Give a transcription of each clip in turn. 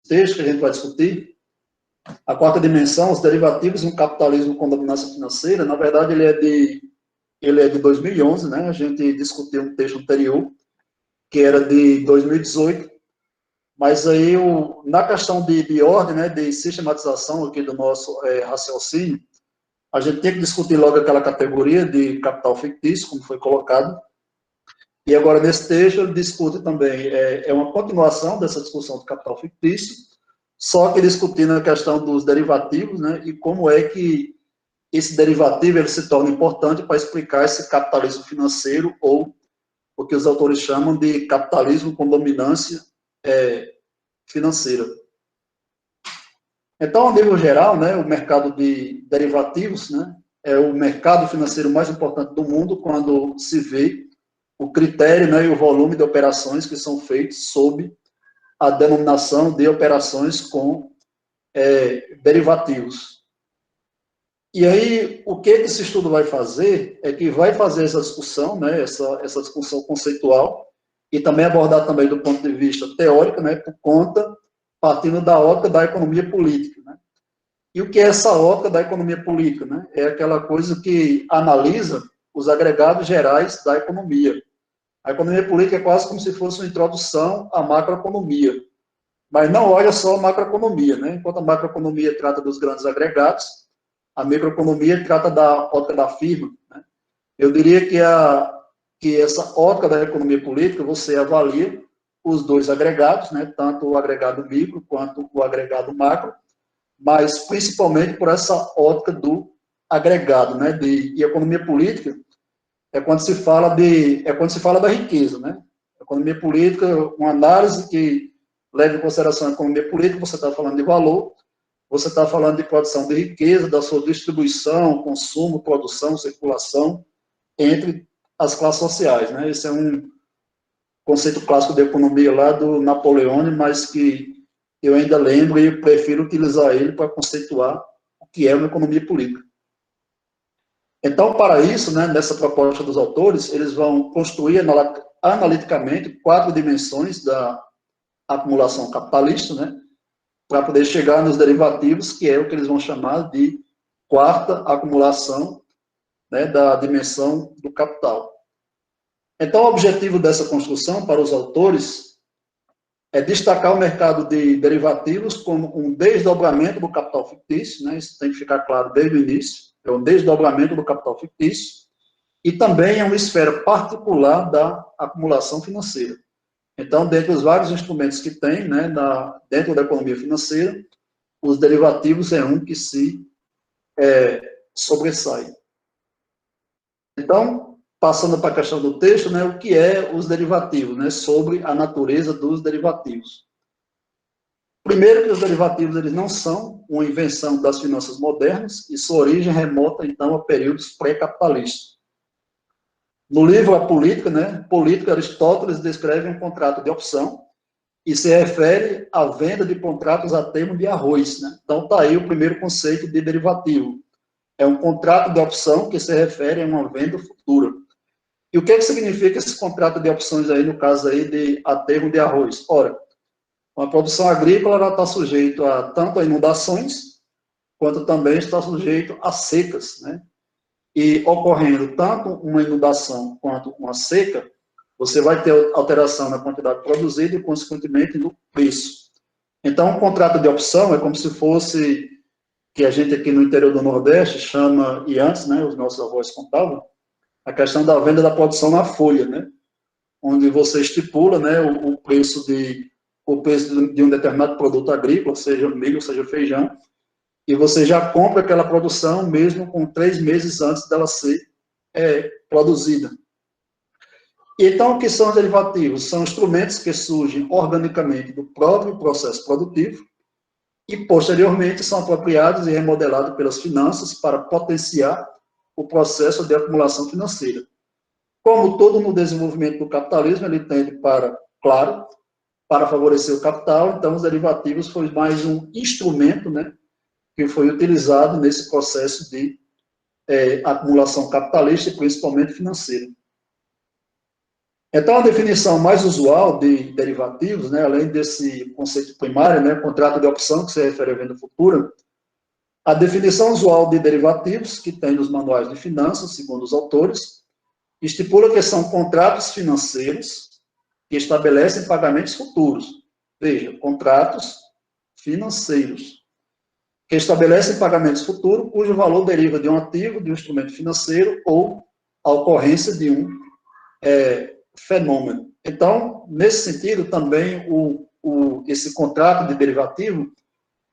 texto que a gente vai discutir, a quarta dimensão, os derivativos no capitalismo com dominância financeira, na verdade ele é de 2011, né? A gente discutiu um texto anterior, que era de 2018, mas aí, na questão de ordem, né, de sistematização aqui do nosso raciocínio, a gente tem que discutir logo aquela categoria de capital fictício, como foi colocado, e agora nesse texto ele discute também, é uma continuação dessa discussão do capital fictício, só que discutindo a questão dos derivativos, né, e como é que esse derivativo ele se torna importante para explicar esse capitalismo financeiro, ou o que os autores chamam de capitalismo com dominância financeira. Então, a nível geral, né, o mercado de derivativos, né, é o mercado financeiro mais importante do mundo quando se vê o critério, né, e o volume de operações que são feitos sob a denominação de operações com derivativos. E aí, o que esse estudo vai fazer é que vai fazer essa discussão, né, essa discussão conceitual, e também abordar também do ponto de vista teórico, né, por conta, partindo da ótica da economia política, né. E o que é essa ótica da economia política, né? É aquela coisa que analisa os agregados gerais da economia. A economia política é quase como se fosse uma introdução à macroeconomia, mas não olha só a macroeconomia, né? Enquanto a macroeconomia trata dos grandes agregados, a microeconomia trata da ótica da firma, né? Eu diria que essa ótica da economia política, você avalia os dois agregados, né? Tanto o agregado micro quanto o agregado macro, mas principalmente por essa ótica do agregado, né? E economia política é quando se fala da riqueza, né? Economia política, uma análise que leva em consideração a economia política, você está falando de valor, você está falando de produção de riqueza, da sua distribuição, consumo, produção, circulação entre as classes sociais, né? Esse é um conceito clássico de economia lá do Napoleone, mas que eu ainda lembro e prefiro utilizar ele para conceituar o que é uma economia política. Então, para isso, né, nessa proposta dos autores, eles vão construir analiticamente 4 dimensões da acumulação capitalista, né, para poder chegar nos derivativos, que é o que eles vão chamar de quarta acumulação, né, da dimensão do capital. Então, o objetivo dessa construção, para os autores, é destacar o mercado de derivativos como um desdobramento do capital fictício, né? Isso tem que ficar claro desde o início, é um desdobramento do capital fictício, e também é uma esfera particular da acumulação financeira. Então, dentre os vários instrumentos que tem, né, dentro da economia financeira, os derivativos é um que se sobressai. Então, passando para a questão do texto, né, o que é os derivativos, né, sobre a natureza dos derivativos. Primeiro, que os derivativos eles não são uma invenção das finanças modernas e sua origem remota, então, a períodos pré-capitalistas. No livro A Política, né, Política, Aristóteles descreve um contrato de opção e se refere à venda de contratos a termo de arroz, né? Então, está aí o primeiro conceito de derivativo. É um contrato de opção que se refere a uma venda futura. E o que significa esse contrato de opções aí, no caso aí de a termo de arroz? Ora, uma produção agrícola está sujeita tanto a inundações, quanto também está sujeito a secas, né? E ocorrendo tanto uma inundação quanto uma seca, você vai ter alteração na quantidade produzida e, consequentemente, no preço. Então, um contrato de opção é como se fosse, que a gente aqui no interior do Nordeste chama, e antes, né, os nossos avós contavam, a questão da venda da produção na folha, né? Onde você estipula, né, o preço de um determinado produto agrícola, seja milho, seja feijão, e você já compra aquela produção mesmo com 3 meses antes dela ser produzida. Então, o que são os derivativos? São instrumentos que surgem organicamente do próprio processo produtivo e, posteriormente, são apropriados e remodelados pelas finanças para potenciar o processo de acumulação financeira. Como todo no desenvolvimento do capitalismo, ele tende para, claro, para favorecer o capital, então os derivativos foi mais um instrumento, né, que foi utilizado nesse processo de acumulação capitalista e principalmente financeira. Então, a definição mais usual de derivativos, né, além desse conceito primário, né, contrato de opção, que se refere à venda futura, a definição usual de derivativos, que tem nos manuais de finanças, segundo os autores, estipula que são contratos financeiros que estabelecem pagamentos futuros. Veja, contratos financeiros que estabelecem pagamentos futuros cujo valor deriva de um ativo, de um instrumento financeiro ou a ocorrência de um fenômeno. Então, nesse sentido, também esse contrato de derivativo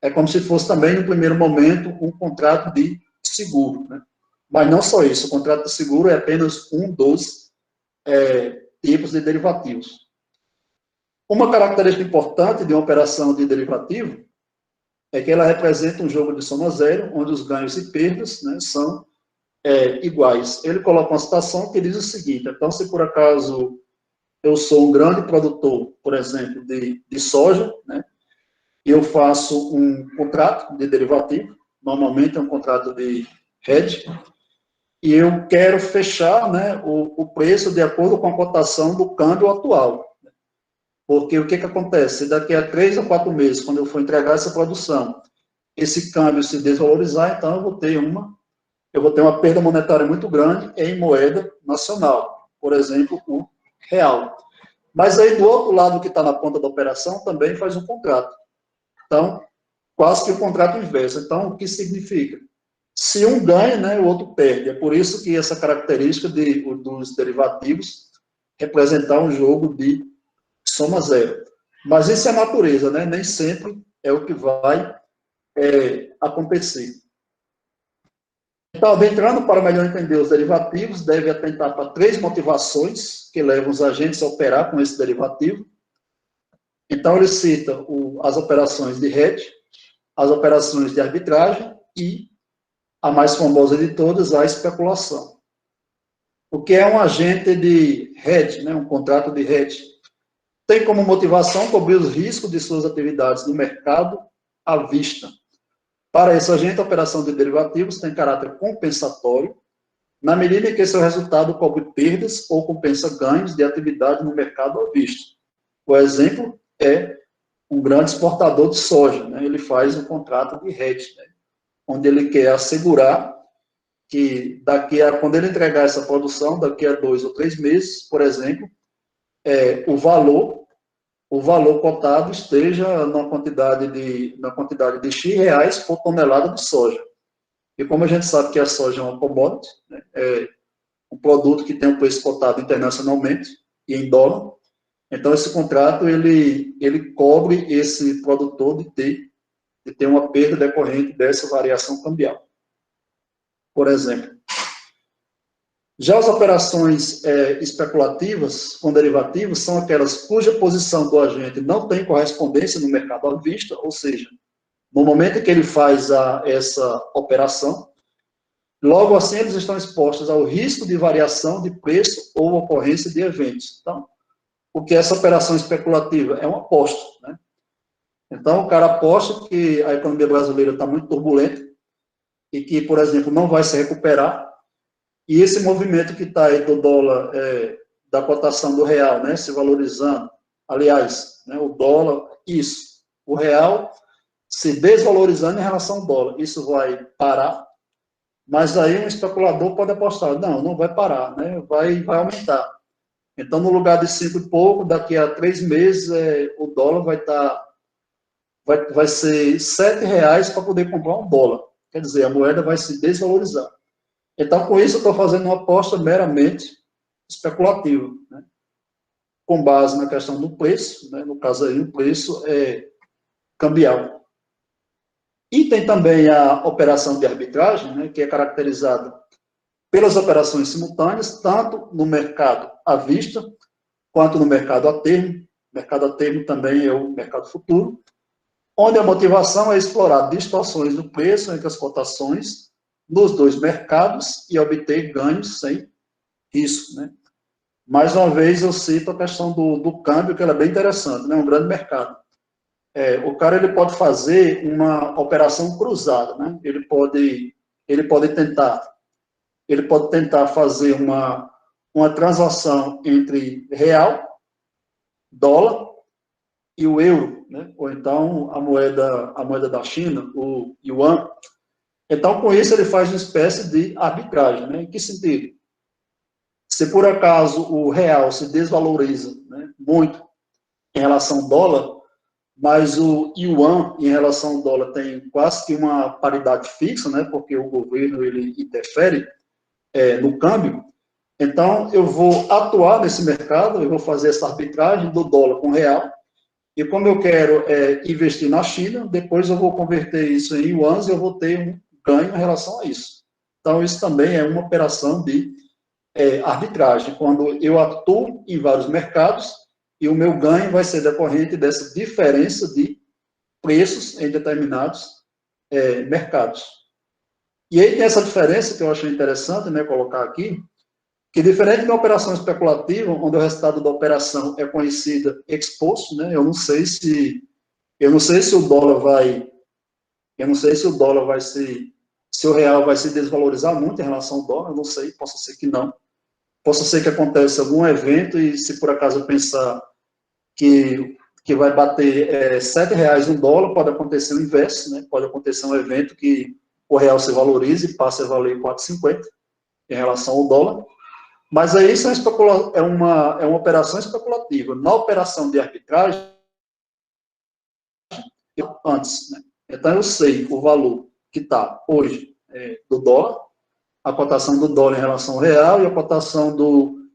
é como se fosse também, no primeiro momento, um contrato de seguro. Né? Mas não só isso, o contrato de seguro é apenas um dos tipos de derivativos. Uma característica importante de uma operação de derivativo é que ela representa um jogo de soma zero, onde os ganhos e perdas, né, são iguais. Ele coloca uma situação que diz o seguinte: então, se por acaso eu sou um grande produtor, por exemplo, de soja, né, e eu faço um contrato de derivativo, normalmente é um contrato de hedge, e eu quero fechar, né, o preço de acordo com a cotação do câmbio atual. Porque o que acontece? Daqui a 3 a 4 meses, quando eu for entregar essa produção, esse câmbio se desvalorizar, então eu vou ter uma perda monetária muito grande em moeda nacional, por exemplo, o real. Mas aí, do outro lado, que está na ponta da operação, também faz um contrato. Então, quase que o contrato inverso. Então, o que significa? Se um ganha, né, o outro perde. É por isso que essa característica dos derivativos representar um jogo de soma zero. Mas isso é a natureza, né? Nem sempre é o que vai acontecer. Então, adentrando para melhor entender os derivativos, deve atentar para 3 motivações que levam os agentes a operar com esse derivativo. Então, ele cita as operações de hedge, as operações de arbitragem e, a mais famosa de todas, a especulação. O que é um agente de hedge, né? Um contrato de hedge? Tem como motivação cobrir os riscos de suas atividades no mercado à vista. Para esse agente, a operação de derivativos tem caráter compensatório, na medida em que seu resultado cobre perdas ou compensa ganhos de atividade no mercado à vista. O exemplo é um grande exportador de soja, né? Ele faz um contrato de hedge, né? Onde ele quer assegurar que quando ele entregar essa produção, daqui a 2 ou 3 meses, por exemplo, o valor cotado esteja na quantidade de X reais por tonelada de soja. E como a gente sabe que a soja é uma commodity, né, é um produto que tem um preço cotado internacionalmente e em dólar, então esse contrato ele cobre esse produtor de ter uma perda decorrente dessa variação cambial, por exemplo. Já as operações especulativas com derivativos são aquelas cuja posição do agente não tem correspondência no mercado à vista, ou seja, no momento em que ele faz essa operação, logo assim eles estão expostos ao risco de variação de preço ou ocorrência de eventos. Então, o que é essa operação especulativa? É uma aposta, né? Então, o cara aposta que a economia brasileira está muito turbulenta e que, por exemplo, não vai se recuperar. E esse movimento que está aí do dólar, da cotação do real, né, se valorizando, aliás, né, o dólar, o real se desvalorizando em relação ao dólar, isso vai parar, mas aí um especulador pode apostar, não vai parar, né, vai aumentar. Então, no lugar de 5 e pouco, daqui a 3 meses, o dólar vai ser R$7 para poder comprar um dólar. Quer dizer, a moeda vai se desvalorizar. Então, com isso, eu estou fazendo uma aposta meramente especulativa, né? Com base na questão do preço, né? No caso aí, o preço é cambial. E tem também a operação de arbitragem, né? Que é caracterizada pelas operações simultâneas, tanto no mercado à vista, quanto no mercado a termo. O mercado a termo também é o mercado futuro, onde a motivação é explorar distorções do preço entre as cotações nos 2 mercados e obter ganhos sem risco, né? Mais uma vez, eu cito a questão do câmbio, que ela é bem interessante, né? Um grande mercado. O cara ele pode fazer uma operação cruzada, né? Ele pode tentar fazer uma transação entre real, dólar e o euro, né? Ou então a moeda da China, o yuan. Então, com isso, ele faz uma espécie de arbitragem, né? Em que sentido? Se por acaso o real se desvaloriza, né, muito em relação ao dólar, mas o yuan em relação ao dólar tem quase que uma paridade fixa, né, porque o governo ele interfere no câmbio, então eu vou atuar nesse mercado, eu vou fazer essa arbitragem do dólar com o real, e como eu quero investir na China, depois eu vou converter isso em yuans e eu vou ter um ganho em relação a isso. Então, isso também é uma operação de arbitragem, quando eu atuo em vários mercados e o meu ganho vai ser decorrente dessa diferença de preços em determinados mercados. E aí tem essa diferença que eu achei interessante, né, colocar aqui, que diferente de uma operação especulativa, onde o resultado da operação é conhecida exposto, né, eu não sei se o dólar vai, eu não sei se o dólar vai se o real vai se desvalorizar muito em relação ao dólar, eu não sei, possa ser que não. Possa ser que aconteça algum evento e se por acaso eu pensar que vai bater R$7 um dólar, pode acontecer o inverso, né? Pode acontecer um evento que o real se valorize e passe a valer 4,50 em relação ao dólar. Mas aí isso é uma operação especulativa. Na operação de arbitragem, antes, né? Então eu sei o valor que está hoje do dólar, a cotação do dólar em relação ao real e a cotação do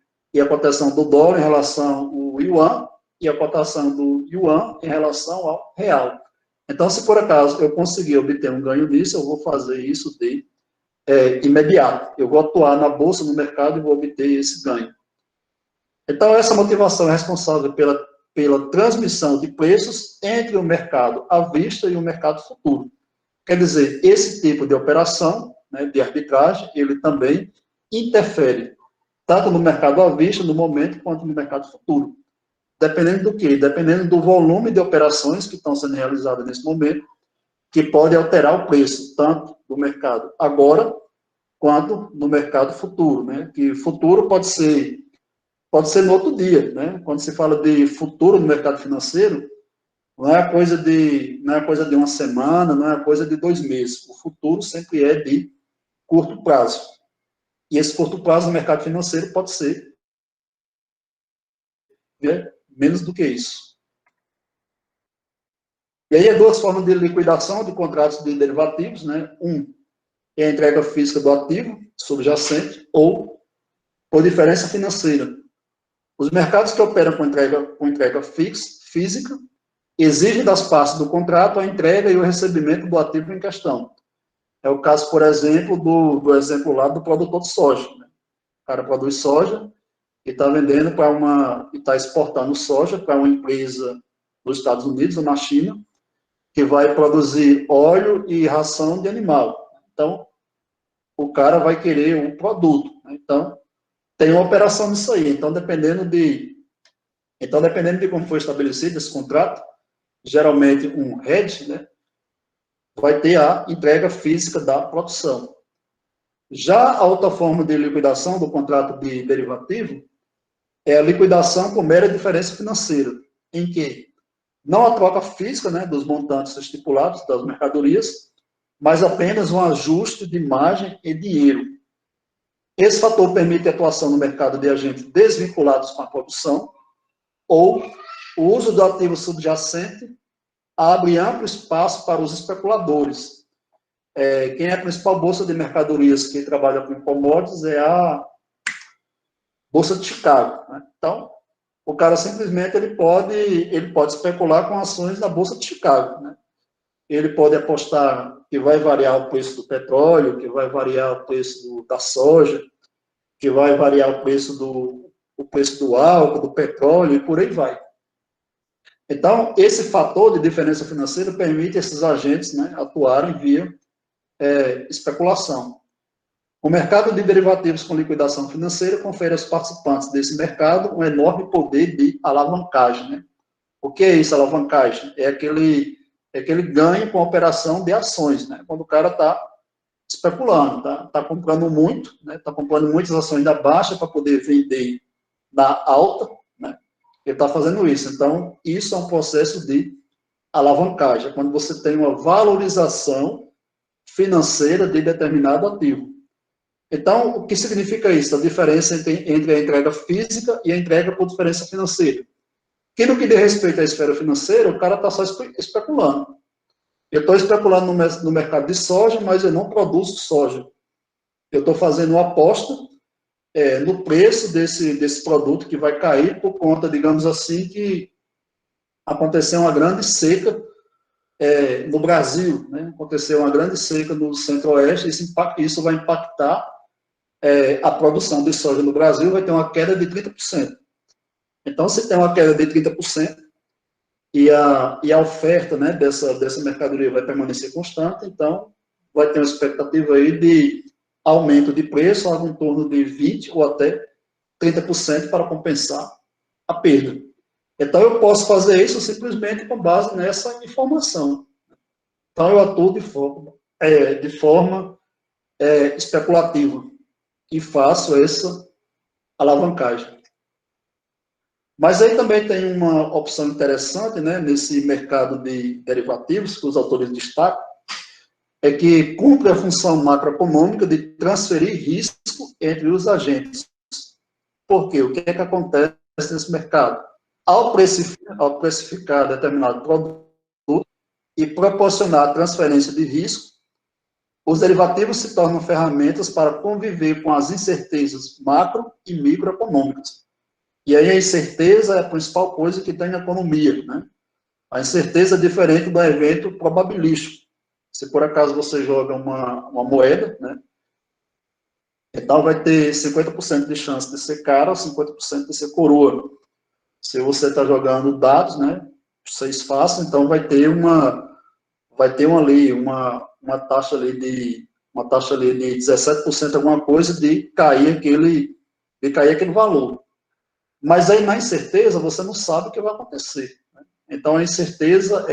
dólar em relação ao yuan e a cotação do yuan em relação ao real. Então, se por acaso eu conseguir obter um ganho nisso, eu vou fazer isso de imediato. Eu vou atuar na bolsa, no mercado e vou obter esse ganho. Então, essa motivação é responsável pela transmissão de preços entre o mercado à vista e o mercado futuro. Quer dizer, esse tipo de operação, né, de arbitragem, ele também interfere tanto no mercado à vista, no momento, quanto no mercado futuro. Dependendo do quê? Dependendo do volume de operações que estão sendo realizadas nesse momento, que pode alterar o preço, tanto do mercado agora, quanto no mercado futuro, né? Que futuro pode ser no outro dia, né? Quando se fala de futuro no mercado financeiro, não é coisa de uma semana, não é coisa de 2 meses. O futuro sempre é de curto prazo. E esse curto prazo no mercado financeiro pode ser menos do que isso. E aí, há duas formas de liquidação de contratos de derivativos, né? Um é a entrega física do ativo subjacente ou por diferença financeira. Os mercados que operam com entrega física exigem das partes do contrato a entrega e o recebimento do ativo em questão. É o caso, por exemplo, do exemplo lá do produtor de soja. Né? O cara produz soja e está vendendo e está exportando soja para uma empresa nos Estados Unidos ou na China, que vai produzir óleo e ração de animal. Então, o cara vai querer um produto. Né? Então, tem uma operação nisso aí. Então, dependendo de como foi estabelecido esse contrato, geralmente um hedge, né, vai ter a entrega física da produção. Já a outra forma de liquidação do contrato de derivativo é a liquidação por mera diferença financeira, em que não a troca física, né, dos montantes estipulados das mercadorias, mas apenas um ajuste de margem e dinheiro. Esse fator permite a atuação no mercado de agentes desvinculados com a produção ou o uso do ativo subjacente abre amplo espaço para os especuladores. Quem é a principal bolsa de mercadorias que trabalha com commodities é a Bolsa de Chicago. Né? Então, o cara simplesmente ele pode especular com ações da Bolsa de Chicago. Né? Ele pode apostar que vai variar o preço do petróleo, que vai variar o preço da soja, que vai variar o preço do álcool, do petróleo e por aí vai. Então, esse fator de diferença financeira permite esses agentes, né, atuarem via especulação. O mercado de derivativos com liquidação financeira confere aos participantes desse mercado um enorme poder de alavancagem. Né? O que é isso, alavancagem? É aquele ganho com a operação de ações. Né? Quando o cara está especulando, tá comprando muito, né? Tá comprando muitas ações da baixa para poder vender na alta, né? Ele está fazendo isso. Então, isso é um processo de alavancagem, quando você tem uma valorização financeira de determinado ativo. Então, o que significa isso? A diferença entre a entrega física e a entrega por diferença financeira. Que no que diz respeito à esfera financeira, o cara está só especulando. Eu estou especulando no mercado de soja, mas eu não produzo soja. Eu estou fazendo uma aposta no preço desse produto que vai cair por conta, digamos assim, que aconteceu uma grande seca no Brasil, né? Aconteceu uma grande seca no Centro-Oeste, isso vai impactar a produção de soja no Brasil, vai ter uma queda de 30%. Então, se tem uma queda de 30%, e a oferta, né, dessa mercadoria vai permanecer constante, então vai ter uma expectativa aí de aumento de preço, algo em torno de 20% ou até 30% para compensar a perda. Então, eu posso fazer isso simplesmente com base nessa informação. Então, eu atuo de forma especulativa e faço essa alavancagem. Mas aí também tem uma opção interessante, né, nesse mercado de derivativos, que os autores destacam, é que cumpre a função macroeconômica de transferir risco entre os agentes. Por quê? O que é que acontece nesse mercado? Ao precificar determinado produto e proporcionar a transferência de risco, os derivativos se tornam ferramentas para conviver com as incertezas macro e microeconômicas. E aí a incerteza é a principal coisa que tem na economia, né? A incerteza é diferente do evento probabilístico. Se por acaso você joga uma moeda, né? Então vai ter 50% de chance de ser cara, 50% de ser coroa. Se você está jogando dados, né? 6 faces, então vai ter uma taxa ali de 17% alguma coisa de cair aquele valor. Mas aí, na incerteza, você não sabe o que vai acontecer. Né? Então, a incerteza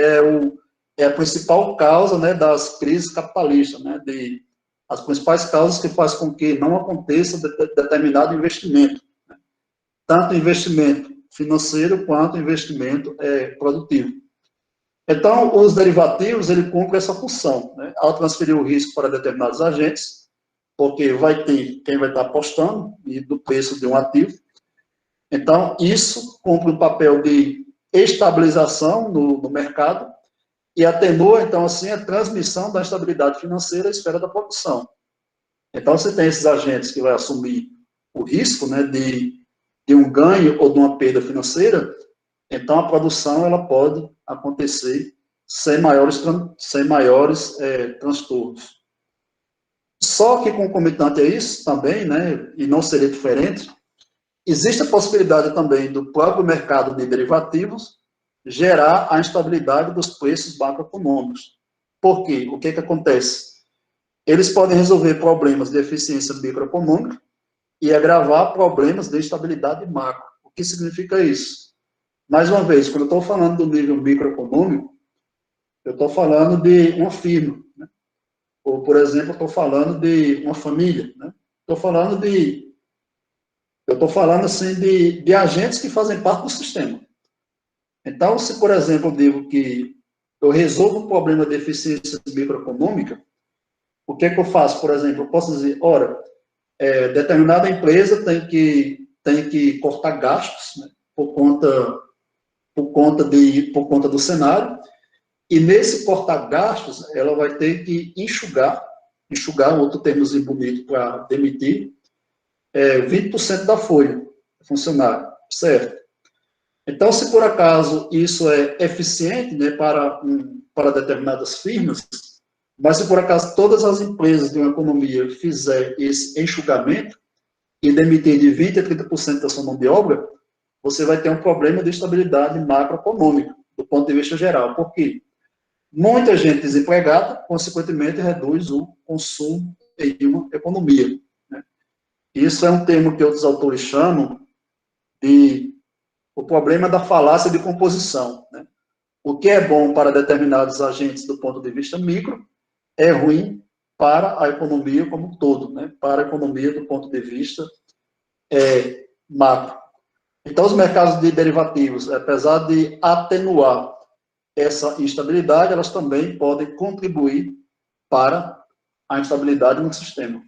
é a principal causa, né, das crises capitalistas, né, as principais causas que fazem com que não aconteça determinado investimento. Né? Tanto investimento financeiro quanto investimento produtivo. Então, os derivativos, ele cumpre essa função, né, ao transferir o risco para determinados agentes, porque vai ter quem vai estar apostando e do preço de um ativo. Então, isso cumpre um papel de estabilização no mercado e atenua, então, assim, a transmissão da estabilidade financeira à esfera da produção. Então, você tem esses agentes que vão assumir o risco, né, de um ganho ou de uma perda financeira, então a produção ela pode acontecer sem maiores transtornos. Só que concomitante a isso também, né, e não seria diferente, existe a possibilidade também do próprio mercado de derivativos gerar a instabilidade dos preços macroeconômicos. Por quê? O que acontece? Eles podem resolver problemas de eficiência microeconômica e agravar problemas de estabilidade macro. O que significa isso? Mais uma vez, quando eu estou falando do nível microeconômico, eu estou falando de uma firma, né? Ou, por exemplo, eu estou falando de uma família, né? Eu estou falando assim de agentes que fazem parte do sistema. Então, se, por exemplo, eu digo que eu resolvo um problema de eficiência microeconômica, o que é que eu faço? Por exemplo, eu posso dizer, ora, determinada empresa tem que cortar gastos, né, por conta do cenário, e nesse cortar gastos, ela vai ter que enxugar, outro termozinho bonito para demitir, 20% da folha funcionário, certo? Então, se por acaso isso é eficiente, né, para determinadas firmas, mas se por acaso todas as empresas de uma economia fizer esse enxugamento e demitir de 20% a 30% da sua mão de obra, você vai ter um problema de estabilidade macroeconômica, do ponto de vista geral. Por quê? Muita gente desempregada, consequentemente, reduz o consumo em uma economia. Né? Isso é um termo que outros autores chamam de o problema da falácia de composição. Né? O que é bom para determinados agentes do ponto de vista micro é ruim para a economia como um todo, né? Para a economia do ponto de vista macro. Então, os mercados de derivativos, apesar de atenuar essa instabilidade, elas também podem contribuir para a instabilidade no sistema.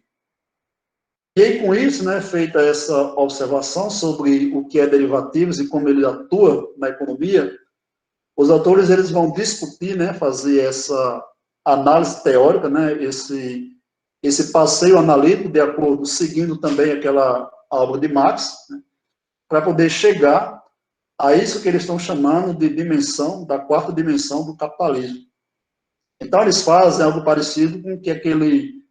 E aí, com isso, né, feita essa observação sobre o que é derivativos e como ele atua na economia, os autores eles vão discutir, né, fazer essa análise teórica, né, esse passeio analítico, de acordo, seguindo também aquela obra de Marx, né, para poder chegar a isso que eles estão chamando de dimensão, da quarta dimensão do capitalismo. Então, eles fazem algo parecido com que aquele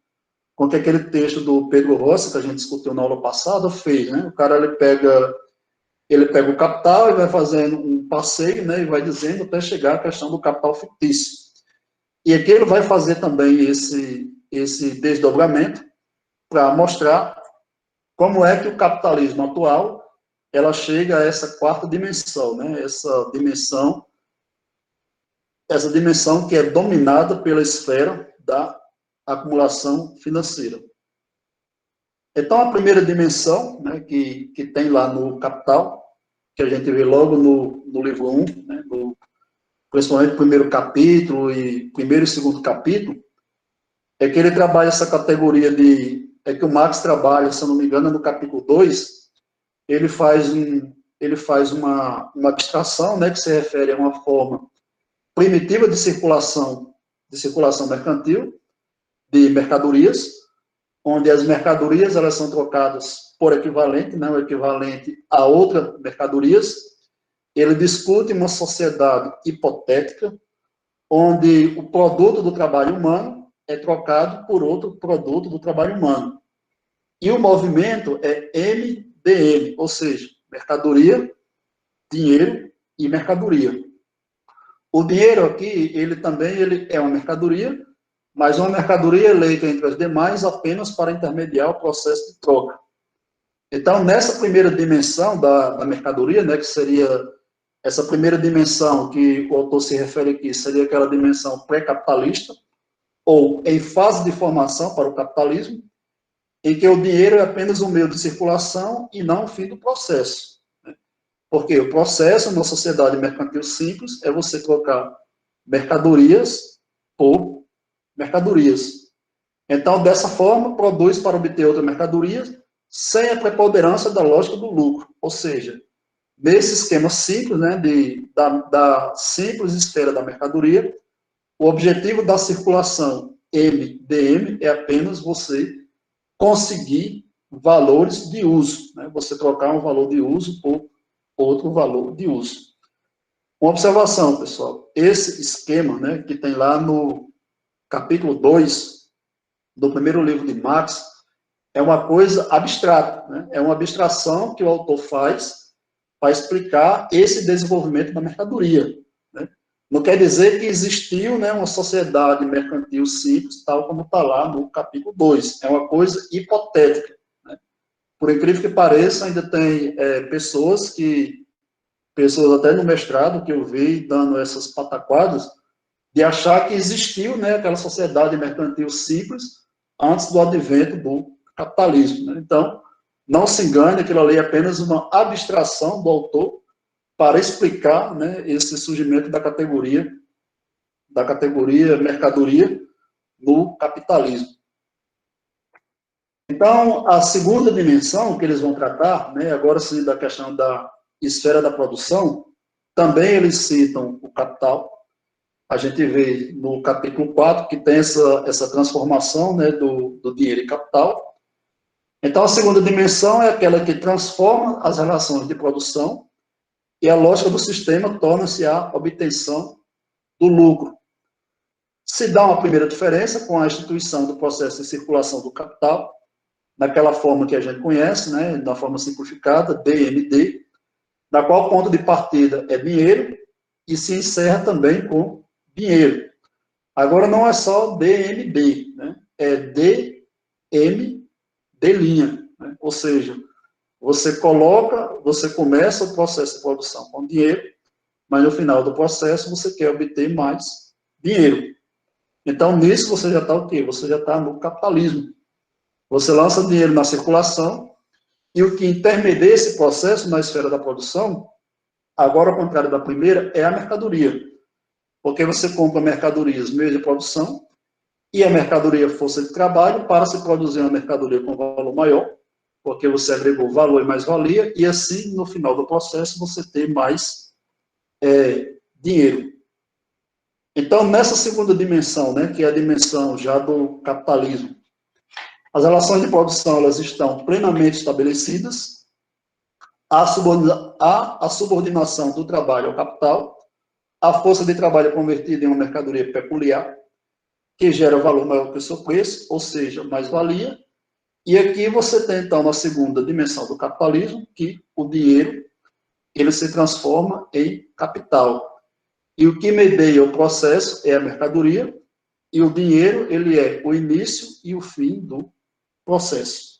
texto do Pedro Rossi, que a gente discutiu na aula passada, fez, né? O cara, ele pega o capital e vai fazendo um passeio, né? E vai dizendo até chegar à questão do capital fictício. E aqui ele vai fazer também esse desdobramento para mostrar como é que o capitalismo atual ela chega a essa quarta dimensão, né? Essa dimensão que é dominada pela esfera da acumulação financeira. Então, a primeira dimensão, né, que tem lá no Capital, que a gente vê logo no livro 1, né, principalmente no primeiro capítulo e primeiro e segundo capítulo, é que ele trabalha essa categoria é que o Marx trabalha, se eu não me engano, no capítulo 2, ele faz uma abstração, né, que se refere a uma forma primitiva de circulação mercantil, de mercadorias, onde as mercadorias elas são trocadas por equivalente, né, o equivalente a outras mercadorias. Ele discute uma sociedade hipotética, onde o produto do trabalho humano é trocado por outro produto do trabalho humano. E o movimento é MDM, ou seja, mercadoria, dinheiro e mercadoria. O dinheiro aqui, ele é uma mercadoria, mas uma mercadoria eleita entre as demais apenas para intermediar o processo de troca. Então, nessa primeira dimensão da mercadoria, né, que seria essa primeira dimensão que o autor se refere aqui, seria aquela dimensão pré-capitalista, ou em fase de formação para o capitalismo, em que o dinheiro é apenas um meio de circulação e não o fim do processo. Porque o processo, numa sociedade mercantil simples, é você trocar mercadorias por mercadorias. Então, dessa forma, produz para obter outra mercadoria sem a preponderância da lógica do lucro. Ou seja, nesse esquema simples, né, da simples esfera da mercadoria, o objetivo da circulação MDM é apenas você conseguir valores de uso, né, você trocar um valor de uso por outro valor de uso. Uma observação, pessoal, esse esquema, né, que tem lá no capítulo 2 do primeiro livro de Marx, é uma coisa abstrata, né? É uma abstração que o autor faz para explicar esse desenvolvimento da mercadoria. Né? Não quer dizer que existiu, né, uma sociedade mercantil simples, tal como está lá no capítulo 2. É uma coisa hipotética. Né? Por incrível que pareça, ainda tem pessoas até no mestrado, que eu vi dando essas pataquadas, de achar que existiu, né, aquela sociedade mercantil simples antes do advento do capitalismo. Né? Então, não se engane, aquilo ali é apenas uma abstração do autor para explicar, né, esse surgimento da categoria mercadoria no capitalismo. Então, a segunda dimensão que eles vão tratar, né, agora sim da questão da esfera da produção, também eles citam o capital. A gente vê no capítulo 4 que tem essa transformação, né, do dinheiro em capital. Então, a segunda dimensão é aquela que transforma as relações de produção e a lógica do sistema torna-se a obtenção do lucro. Se dá uma primeira diferença com a instituição do processo de circulação do capital, naquela forma que a gente conhece, né, da forma simplificada, DMD, na qual o ponto de partida é dinheiro e se encerra também com dinheiro. Agora não é só DMD, né? É DM de linha, né? Ou seja, você começa o processo de produção com dinheiro, mas no final do processo você quer obter mais dinheiro. Então, nisso você já está o quê? Você já está no capitalismo. Você lança dinheiro na circulação e o que intermedia esse processo na esfera da produção, agora ao contrário da primeira, é a mercadoria. Porque você compra mercadorias, meios de produção, e a mercadoria força de trabalho para se produzir uma mercadoria com valor maior, porque você agregou valor e mais-valia, e assim, no final do processo, você tem mais dinheiro. Então, nessa segunda dimensão, né, que é a dimensão já do capitalismo, as relações de produção elas estão plenamente estabelecidas, há a subordinação do trabalho ao capital, a força de trabalho é convertida em uma mercadoria peculiar, que gera valor maior que o seu preço, ou seja, mais-valia. E aqui você tem, então, na segunda dimensão do capitalismo, que o dinheiro ele se transforma em capital. E o que medeia o processo é a mercadoria, e o dinheiro ele é o início e o fim do processo.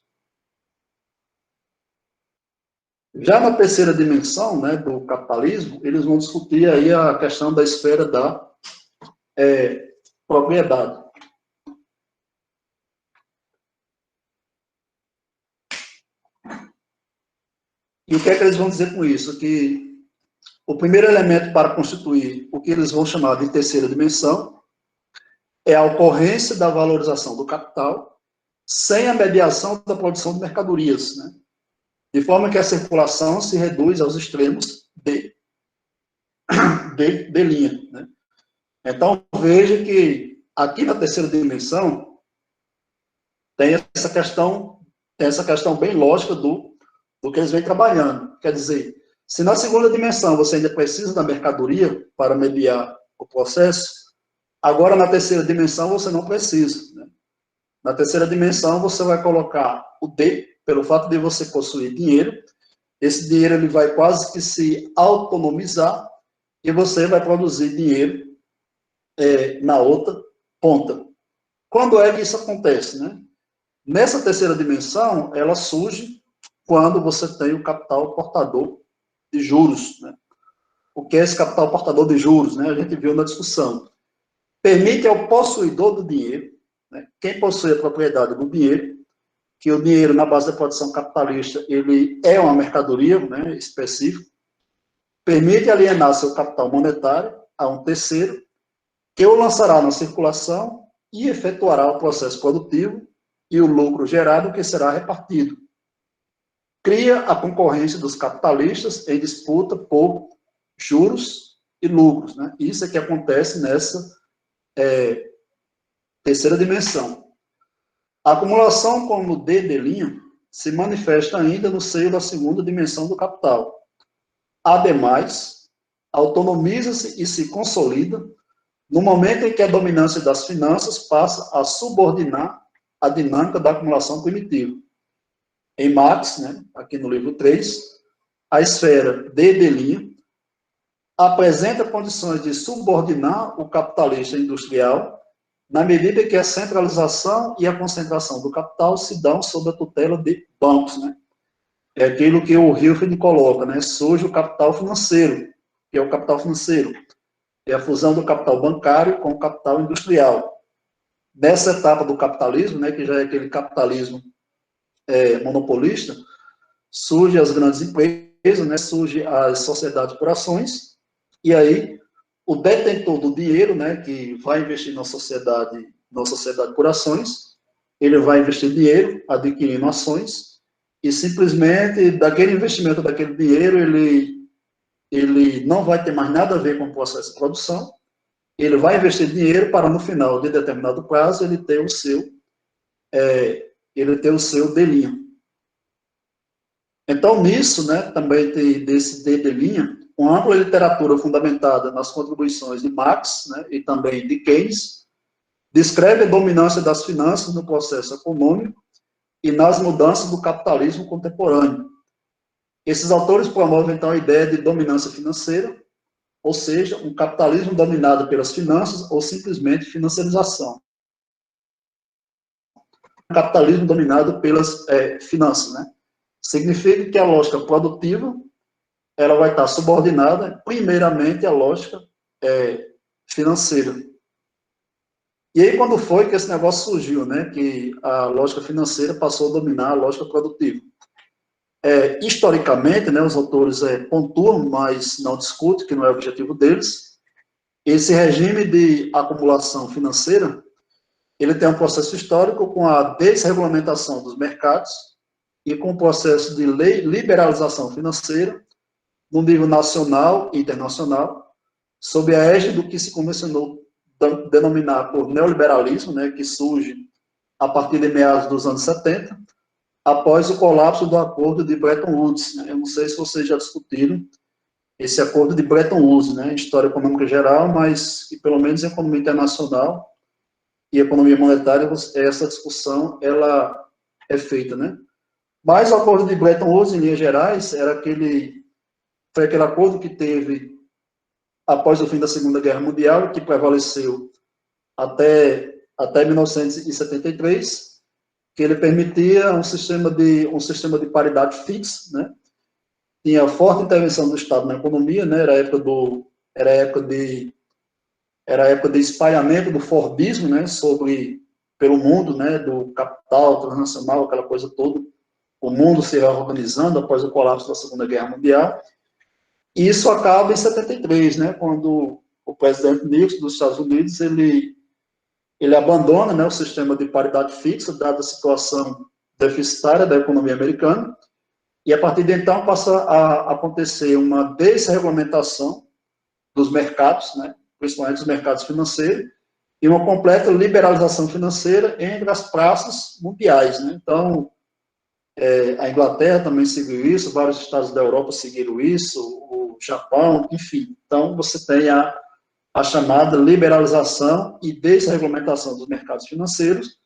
Já na terceira dimensão, né, do capitalismo, eles vão discutir aí a questão da esfera da propriedade. E o que é que eles vão dizer com isso? Que o primeiro elemento para constituir o que eles vão chamar de terceira dimensão é a ocorrência da valorização do capital sem a mediação da produção de mercadorias, né? De forma que a circulação se reduz aos extremos de linha. Né? Então, veja que aqui na terceira dimensão tem essa questão bem lógica do que eles vêm trabalhando. Quer dizer, se na segunda dimensão você ainda precisa da mercadoria para mediar o processo, agora na terceira dimensão você não precisa. Né? Na terceira dimensão você vai colocar o D, pelo fato de você possuir dinheiro, esse dinheiro ele vai quase que se autonomizar e você vai produzir dinheiro na outra ponta. Quando é que isso acontece? Né? Nessa terceira dimensão, ela surge quando você tem o capital portador de juros. Né? O que é esse capital portador de juros? Né? A gente viu na discussão. Permite ao possuidor do dinheiro, né? Quem possui a propriedade do dinheiro, que o dinheiro na base da produção capitalista ele é uma mercadoria, né, específica, permite alienar seu capital monetário a um terceiro, que o lançará na circulação e efetuará o processo produtivo e o lucro gerado que será repartido. Cria a concorrência dos capitalistas em disputa por juros e lucros. Né? Isso é que acontece nessa terceira dimensão. A acumulação como D de' se manifesta ainda no seio da segunda dimensão do capital. Ademais, autonomiza-se e se consolida no momento em que a dominância das finanças passa a subordinar a dinâmica da acumulação primitiva. Em Marx, né, aqui no livro 3, a esfera de' apresenta condições de subordinar o capitalista industrial na medida em que a centralização e a concentração do capital se dão sob a tutela de bancos. Né? É aquilo que o Hilford coloca, né? Surge o capital financeiro, que é o capital financeiro. É a fusão do capital bancário com o capital industrial. Nessa etapa do capitalismo, né, que já é aquele capitalismo monopolista, surgem as grandes empresas, né, surgem as sociedades por ações, e aí o detentor do dinheiro, né, que vai investir na sociedade por ações, ele vai investir dinheiro, adquirindo ações, e simplesmente daquele investimento, daquele dinheiro, ele não vai ter mais nada a ver com o processo de produção, ele vai investir dinheiro para, no final de determinado prazo, ele ter o seu D'. Então, nisso, né, também tem desse D', uma ampla literatura fundamentada nas contribuições de Marx, né, e também de Keynes, descreve a dominância das finanças no processo econômico e nas mudanças do capitalismo contemporâneo. Esses autores promovem, então, a ideia de dominância financeira, ou seja, um capitalismo dominado pelas finanças ou simplesmente financiarização. Um capitalismo dominado pelas finanças, né? Significa que a lógica produtiva ela vai estar subordinada, primeiramente, à lógica financeira. E aí, quando foi que esse negócio surgiu, né? Que a lógica financeira passou a dominar a lógica produtiva. Historicamente, né, os autores pontuam, mas não discutem, que não é o objetivo deles, esse regime de acumulação financeira, ele tem um processo histórico com a desregulamentação dos mercados e com o processo de liberalização financeira no nível nacional e internacional, sob a égide do que se convencionou denominar por neoliberalismo, né, que surge a partir de meados dos anos 70, após o colapso do acordo de Bretton Woods. Né? Eu não sei se vocês já discutiram esse acordo de Bretton Woods, né, em história econômica geral, mas que pelo menos em economia internacional e economia monetária, essa discussão ela é feita, né? Mas o acordo de Bretton Woods, em linhas gerais, foi aquele acordo que teve após o fim da Segunda Guerra Mundial, que prevaleceu até 1973, que ele permitia um sistema de paridade fixa, né? Tinha forte intervenção do Estado na economia, né? Era a época de espalhamento do Fordismo, né? Pelo mundo, né? Do capital transnacional, aquela coisa toda, o mundo se reorganizando após o colapso da Segunda Guerra Mundial. E isso acaba em 73, né? Quando o presidente Nixon dos Estados Unidos ele abandona, né, o sistema de paridade fixa, dada a situação deficitária da economia americana, e a partir de então passa a acontecer uma desregulamentação dos mercados, né, principalmente dos mercados financeiros, e uma completa liberalização financeira entre as praças mundiais. Né? Então, a Inglaterra também seguiu isso, vários estados da Europa seguiram isso, o Japão, enfim. Então, você tem a chamada liberalização e desregulamentação dos mercados financeiros,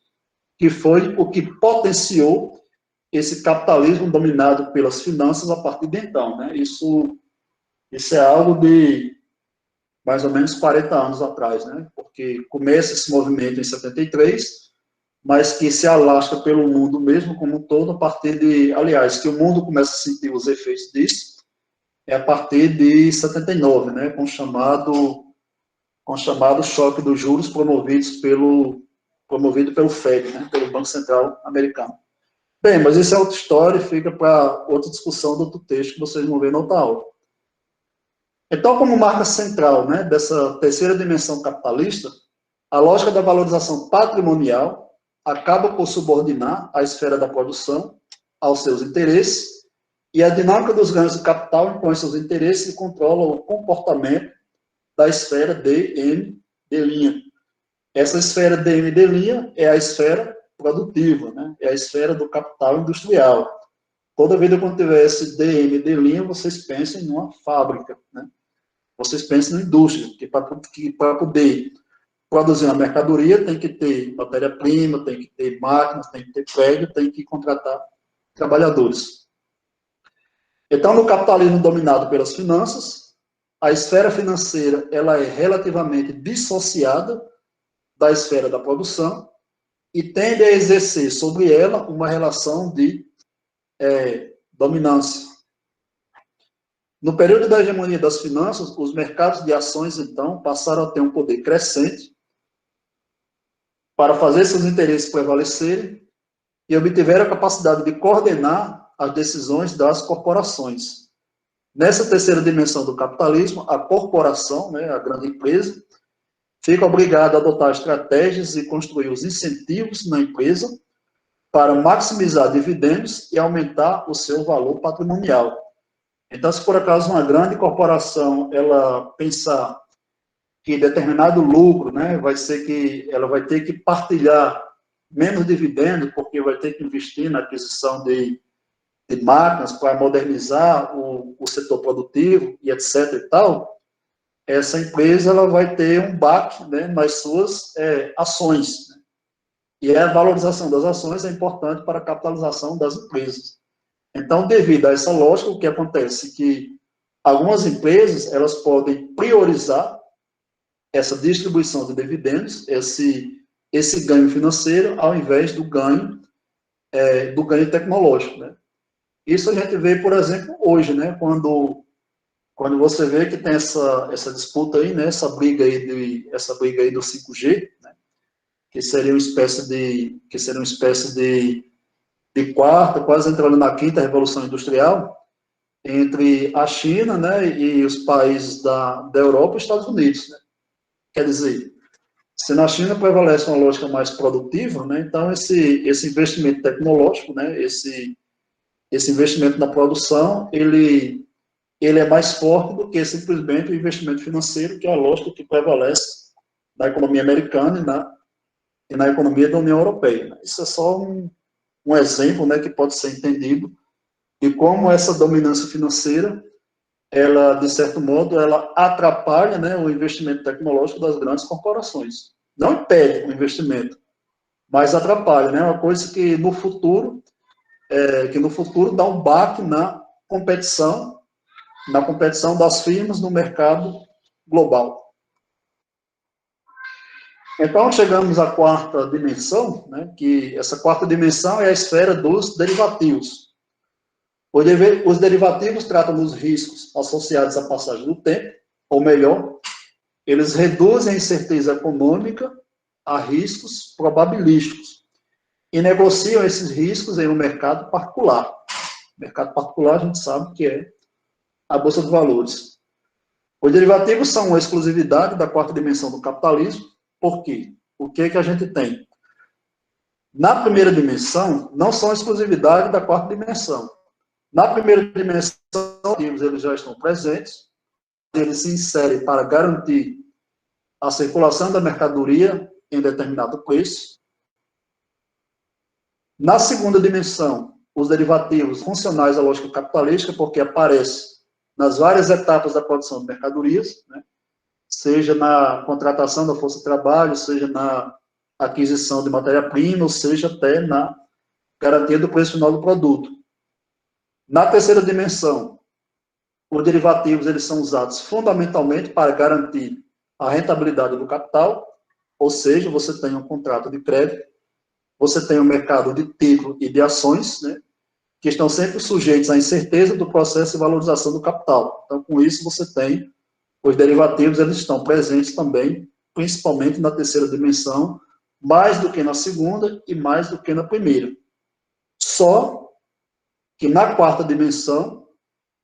que foi o que potenciou esse capitalismo dominado pelas finanças a partir de então. Né? Isso é algo de mais ou menos 40 anos atrás, né? Porque começa esse movimento em 73, mas que se alastra pelo mundo mesmo como um todo a partir de, aliás, que o mundo começa a sentir os efeitos disso, é a partir de 79, né? Com o chamado choque dos juros promovido pelo Fed, né, pelo Banco Central americano. Bem, mas isso é outra história e fica para outra discussão do outro texto que vocês vão ver na outra aula. Então, como marca central, né, dessa terceira dimensão capitalista, a lógica da valorização patrimonial acaba por subordinar a esfera da produção aos seus interesses, e a dinâmica dos ganhos de capital impõe seus interesses e controla o comportamento da esfera DM de'. Essa esfera DM de' é a esfera produtiva, né? É a esfera do capital industrial. Toda vida quando tiver esse DM de', vocês pensem numa fábrica, né? Vocês pensem na indústria, que para poder produzir uma mercadoria tem que ter matéria-prima, tem que ter máquinas, tem que ter prédio, tem que contratar trabalhadores. Então, no capitalismo dominado pelas finanças, a esfera financeira ela é relativamente dissociada da esfera da produção e tende a exercer sobre ela uma relação de dominância. No período da hegemonia das finanças, os mercados de ações, então, passaram a ter um poder crescente para fazer seus interesses prevalecerem e obtiveram a capacidade de coordenar as decisões das corporações. Nessa terceira dimensão do capitalismo, a corporação, né, a grande empresa, fica obrigada a adotar estratégias e construir os incentivos na empresa para maximizar dividendos e aumentar o seu valor patrimonial. Então, se por acaso uma grande corporação ela pensar que determinado lucro, né, vai ser que ela vai ter que partilhar menos dividendos porque vai ter que investir na aquisição de máquinas para modernizar o setor produtivo e etc. e tal, essa empresa ela vai ter um baque, né, nas suas ações. Né? E a valorização das ações é importante para a capitalização das empresas. Então, devido a essa lógica, o que acontece é que algumas empresas elas podem priorizar essa distribuição de dividendos, esse ganho financeiro, ao invés do ganho tecnológico. Né? Isso a gente vê, por exemplo, hoje, né, quando você vê que tem essa disputa aí, né, essa briga aí do 5G, né, que seria uma espécie de quarta, quase entrando na quinta revolução industrial, entre a China, né, e os países da Europa e os Estados Unidos, né? Quer dizer, se na China prevalece uma lógica mais produtiva, né, então esse investimento tecnológico, né, esse investimento na produção, ele é mais forte do que simplesmente o investimento financeiro, que é a lógica que prevalece na economia americana e na economia da União Europeia, né? Isso é só um exemplo, né, que pode ser entendido de como essa dominância financeira, ela, de certo modo, ela atrapalha, né, o investimento tecnológico das grandes corporações. Não impede o investimento, mas atrapalha, né? Uma coisa que no futuro dá um baque na competição das firmas no mercado global. Então, chegamos à quarta dimensão, né, que essa quarta dimensão é a esfera dos derivativos. Os derivativos tratam dos riscos associados à passagem do tempo, ou melhor, eles reduzem a incerteza econômica a riscos probabilísticos e negociam esses riscos em um mercado particular. O mercado particular, a gente sabe que é a Bolsa de Valores. Os derivativos são uma exclusividade da quarta dimensão do capitalismo. Por quê? O que a gente tem? Na primeira dimensão, não são exclusividade da quarta dimensão. Na primeira dimensão, eles já estão presentes, eles se inserem para garantir a circulação da mercadoria em determinado preço. Na segunda dimensão, os derivativos funcionais à lógica capitalística, porque aparecem nas várias etapas da produção de mercadorias, né? Seja na contratação da força de trabalho, seja na aquisição de matéria-prima, ou seja até na garantia do preço final do produto. Na terceira dimensão, os derivativos eles são usados fundamentalmente para garantir a rentabilidade do capital, ou seja, você tem um contrato de crédito, você tem um mercado de título e de ações, né, que estão sempre sujeitos à incerteza do processo de valorização do capital. Então, com isso, você tem os derivativos, eles estão presentes também, principalmente na terceira dimensão, mais do que na segunda e mais do que na primeira. Só que na quarta dimensão,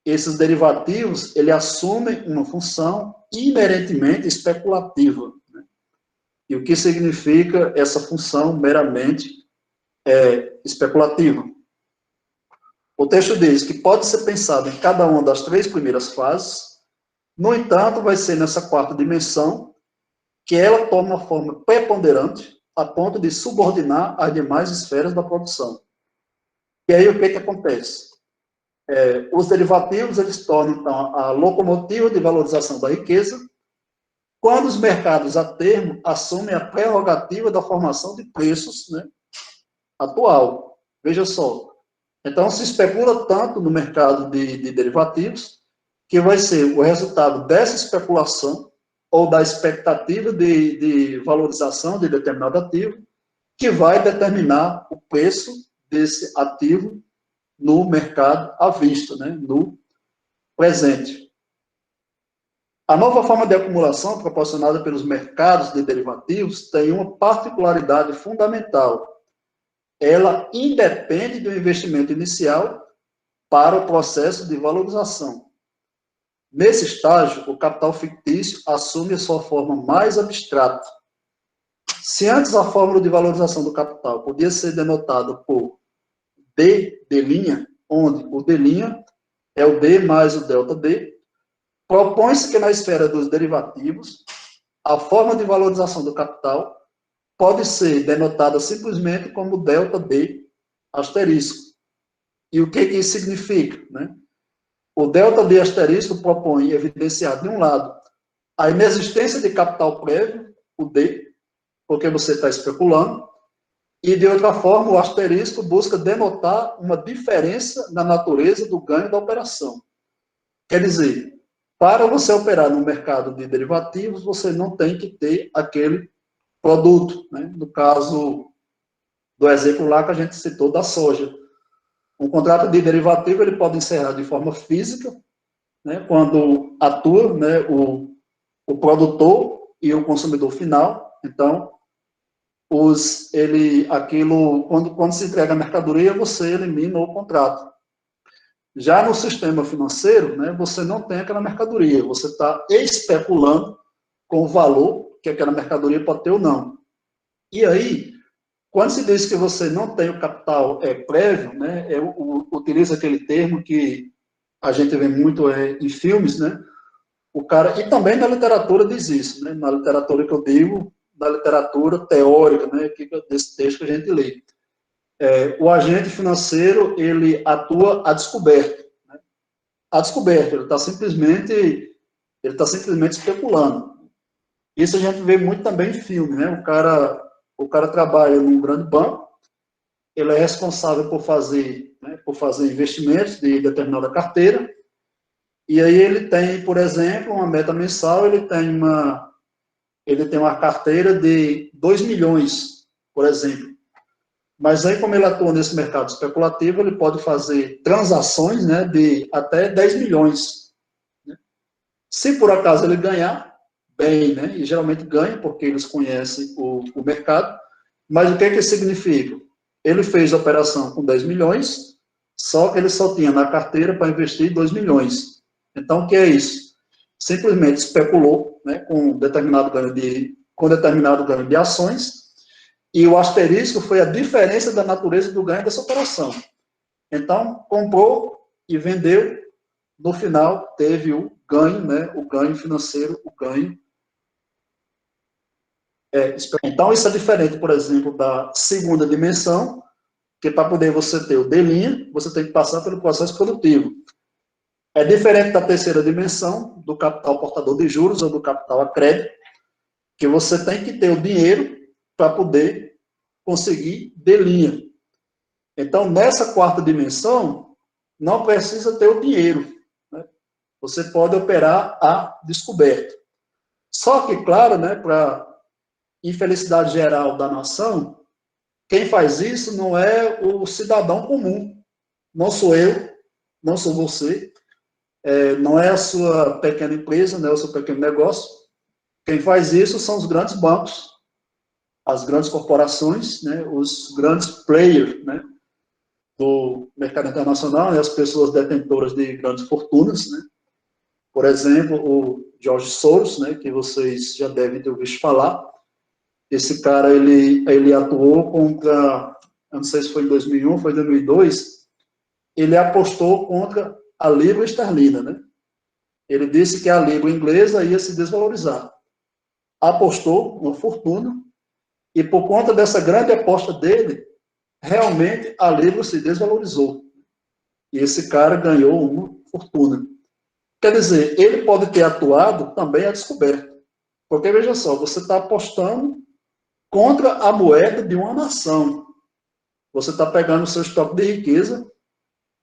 esses derivativos, ele assumem uma função inerentemente especulativa. Né? E o que significa essa função meramente especulativa? O texto diz que pode ser pensado em cada uma das três primeiras fases, no entanto, vai ser nessa quarta dimensão que ela toma uma forma preponderante a ponto de subordinar as demais esferas da produção. E aí, o que acontece? Os derivativos, eles tornam, então, a locomotiva de valorização da riqueza, quando os mercados a termo assumem a prerrogativa da formação de preços, né, atual. Veja só. Então, se especula tanto no mercado de derivativos, que vai ser o resultado dessa especulação, ou da expectativa de valorização de determinado ativo, que vai determinar o preço desse ativo no mercado à vista, né, no presente. A nova forma de acumulação proporcionada pelos mercados de derivativos tem uma particularidade fundamental. Ela independe do investimento inicial para o processo de valorização. Nesse estágio, o capital fictício assume a sua forma mais abstrata. Se antes a fórmula de valorização do capital podia ser denotada por D', onde o D' é o D mais o delta D, propõe-se que na esfera dos derivativos, a forma de valorização do capital pode ser denotada simplesmente como delta D asterisco. E o que isso significa? Né? O delta D asterisco propõe evidenciar, de um lado, a inexistência de capital prévio, o D, porque você está especulando, e, de outra forma, o asterisco busca denotar uma diferença na natureza do ganho da operação. Quer dizer, para você operar no mercado de derivativos, você não tem que ter aquele produto, né? No caso do exemplo lá que a gente citou da soja. Um contrato de derivativo ele pode encerrar de forma física, né, quando atua, né, o produtor e o consumidor final. Então, quando se entrega a mercadoria, você elimina o contrato. Já no sistema financeiro, né, você não tem aquela mercadoria, você está especulando com o valor que aquela mercadoria pode ter ou não. E aí, quando se diz que você não tem o capital prévio, né, utiliza aquele termo que a gente vê muito em filmes, né, o cara, e também na literatura diz isso, né, na literatura que eu digo, na literatura teórica, né, desse texto que a gente lê. O agente financeiro, ele atua a descoberto. Né, a descoberto, ele está simplesmente especulando. Isso a gente vê muito também em filme, né, o cara trabalha num grande banco, ele é responsável por fazer, né, investimentos de determinada carteira, e aí ele tem, por exemplo, uma meta mensal, ele tem uma carteira de 2 milhões, por exemplo. Mas aí, como ele atua nesse mercado especulativo, ele pode fazer transações, né, de até 10 milhões. Né? Se por acaso ele ganhar, bem, né, e geralmente ganha, porque eles conhecem o mercado, mas o que que significa? Ele fez a operação com 10 milhões, só que ele só tinha na carteira para investir 2 milhões. Então, o que é isso? Simplesmente especulou, né, com determinado ganho de ações, e o asterisco foi a diferença da natureza do ganho dessa operação. Então, comprou e vendeu, no final teve o ganho, né, o ganho financeiro, o ganho. Então, isso é diferente, por exemplo, da segunda dimensão, que para poder você ter o D', você tem que passar pelo processo produtivo. É diferente da terceira dimensão, do capital portador de juros ou do capital a crédito, que você tem que ter o dinheiro para poder conseguir D'. Então, nessa quarta dimensão, não precisa ter o dinheiro. Né? Você pode operar a descoberto. Só que, claro, né, para infelicidade geral da nação, quem faz isso não é o cidadão comum. Não sou eu, não sou você, não é a sua pequena empresa, não é o seu pequeno negócio. Quem faz isso são os grandes bancos, as grandes corporações, né, os grandes players, né, do mercado internacional, né, as pessoas detentoras de grandes fortunas. Né. Por exemplo, o George Soros, né, que vocês já devem ter ouvido falar. Esse cara, ele atuou contra, eu não sei se foi em 2001, foi em 2002, ele apostou contra a libra esterlina, né? Ele disse que a libra inglesa ia se desvalorizar. Apostou uma fortuna, e por conta dessa grande aposta dele, realmente a libra se desvalorizou. E esse cara ganhou uma fortuna. Quer dizer, ele pode ter atuado também a descoberto. Porque, veja só, você está apostando contra a moeda de uma nação. Você está pegando o seu estoque de riqueza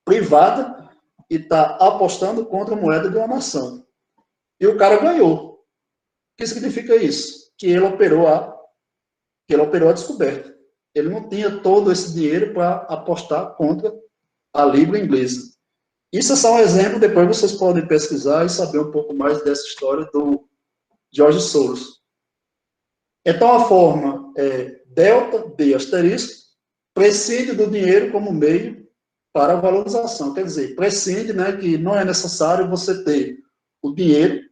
privada e está apostando contra a moeda de uma nação. E o cara ganhou. O que significa isso? Que ele operou a descoberta. Ele não tinha todo esse dinheiro para apostar contra a libra inglesa. Isso é só um exemplo, depois vocês podem pesquisar e saber um pouco mais dessa história do George Soros. Então, a forma delta de asterisco prescinde do dinheiro como meio para a valorização. Quer dizer, prescinde, né, que não é necessário você ter o dinheiro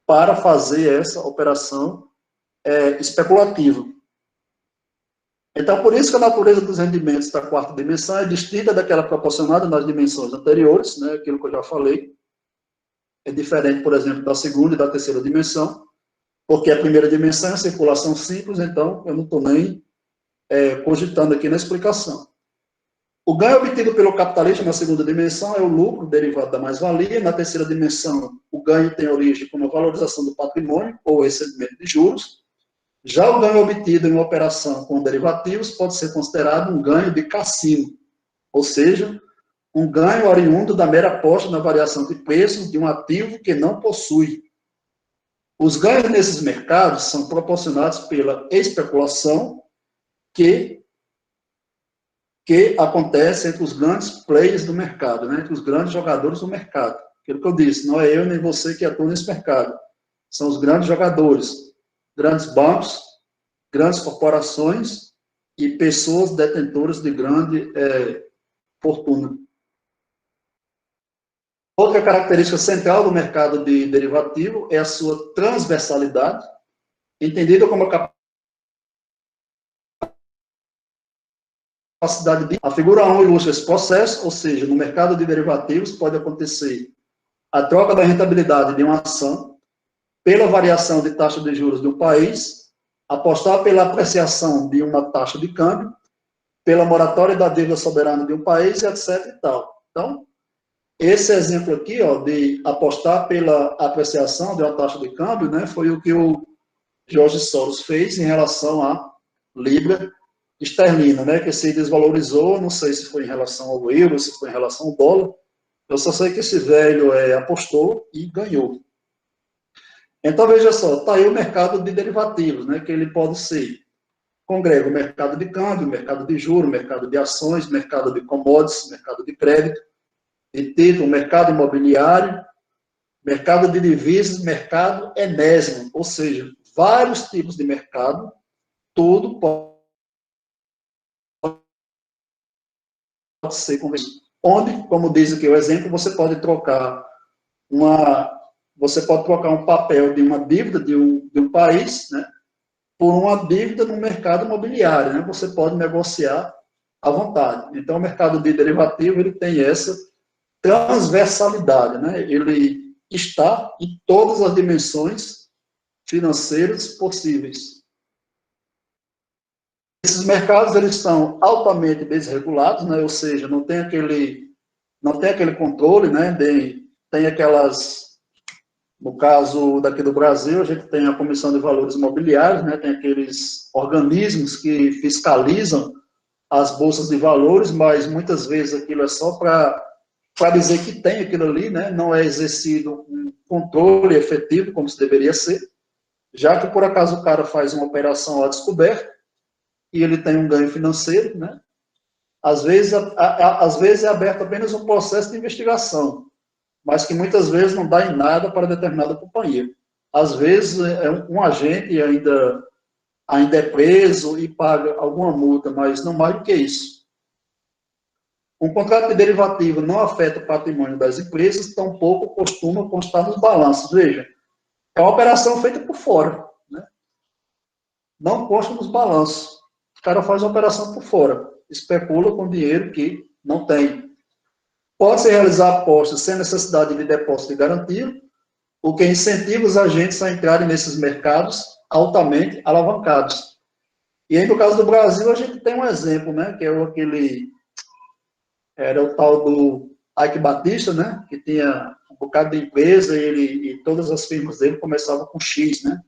para fazer essa operação especulativa. Então, por isso que a natureza dos rendimentos da quarta dimensão é distinta daquela proporcionada nas dimensões anteriores, né, aquilo que eu já falei. É diferente, por exemplo, da segunda e da terceira dimensão, porque a primeira dimensão é circulação simples, então eu não estou nem cogitando aqui na explicação. O ganho obtido pelo capitalista na segunda dimensão é o lucro derivado da mais-valia. Na terceira dimensão, o ganho tem origem como a valorização do patrimônio ou recebimento de juros. Já o ganho obtido em uma operação com derivativos pode ser considerado um ganho de cassino, ou seja, um ganho oriundo da mera aposta na variação de preços de um ativo que não possui. Os ganhos nesses mercados são proporcionados pela especulação que acontece entre os grandes players do mercado, né, entre os grandes jogadores do mercado. Aquilo que eu disse, não é eu nem você que atua nesse mercado. São os grandes jogadores, grandes bancos, grandes corporações e pessoas detentoras de grande fortuna. Outra característica central do mercado de derivativo é a sua transversalidade, entendida como a capacidade de... A figura 1 ilustra esse processo, ou seja, no mercado de derivativos pode acontecer a troca da rentabilidade de uma ação pela variação de taxa de juros de um país, apostar pela apreciação de uma taxa de câmbio, pela moratória da dívida soberana de um país, etc. e tal. Então, esse exemplo aqui, ó, de apostar pela apreciação de uma taxa de câmbio, né, foi o que o George Soros fez em relação à libra esterlina, né, que se desvalorizou, não sei se foi em relação ao euro, se foi em relação ao dólar, eu só sei que esse velho apostou e ganhou. Então, veja só, está aí o mercado de derivativos, né, que ele pode ser, congrega o mercado de câmbio, mercado de juros, mercado de ações, mercado de commodities, mercado de crédito, de título, mercado imobiliário, mercado de divisas, mercado enésimo, ou seja, vários tipos de mercado, tudo pode ser conversado. Onde, como diz aqui o exemplo, você pode trocar um papel de uma dívida de um país, né, por uma dívida no mercado imobiliário, né? Você pode negociar à vontade. Então, o mercado de derivativo ele tem essa transversalidade, né? Ele está em todas as dimensões financeiras possíveis. Esses mercados eles são altamente desregulados, né? Ou seja, não tem aquele controle, né? Tem aquelas, no caso daqui do Brasil, a gente tem a Comissão de Valores Imobiliários, né? Tem aqueles organismos que fiscalizam as bolsas de valores, mas muitas vezes aquilo é só para dizer que tem aquilo ali, né? Não é exercido um controle efetivo, como se deveria ser, já que por acaso o cara faz uma operação à descoberta e ele tem um ganho financeiro, né? Às vezes é aberto apenas um processo de investigação, mas que muitas vezes não dá em nada para determinada companhia. Às vezes um agente ainda é preso e paga alguma multa, mas não mais do que isso. Um contrato de derivativo não afeta o patrimônio das empresas, tampouco costuma constar nos balanços. Veja, é uma operação feita por fora, né? Não consta nos balanços. O cara faz uma operação por fora, especula com dinheiro que não tem. Pode-se realizar apostas sem necessidade de depósito de garantia, o que incentiva os agentes a entrarem nesses mercados altamente alavancados. E aí, no caso do Brasil, a gente tem um exemplo, né, que é era o tal do Ike Batista, né, que tinha um bocado de empresa e todas as firmas dele começavam com X, né.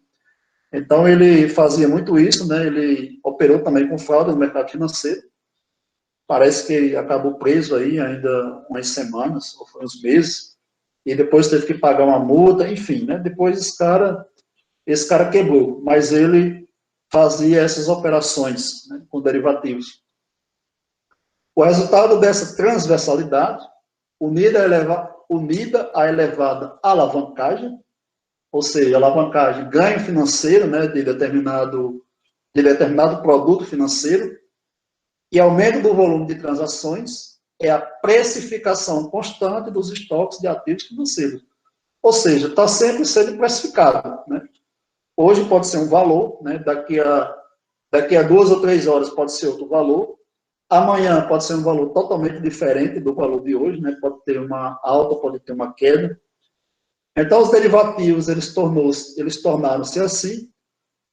Então, ele fazia muito isso, né, ele operou também com fraude no mercado financeiro. Parece que acabou preso aí ainda umas semanas, ou uns meses, e depois teve que pagar uma multa, enfim, né, depois esse cara quebrou, mas ele fazia essas operações, né, com derivativos. O resultado dessa transversalidade, unida à elevada alavancagem, ou seja, alavancagem, ganho financeiro, né, de determinado produto financeiro, e aumento do volume de transações, é a precificação constante dos estoques de ativos financeiros. Ou seja, está sempre sendo precificado, né? Hoje pode ser um valor, né? Daqui a 2 ou 3 horas pode ser outro valor. Amanhã pode ser um valor totalmente diferente do valor de hoje, né? Pode ter uma alta, pode ter uma queda. Então, os derivativos, eles tornaram-se assim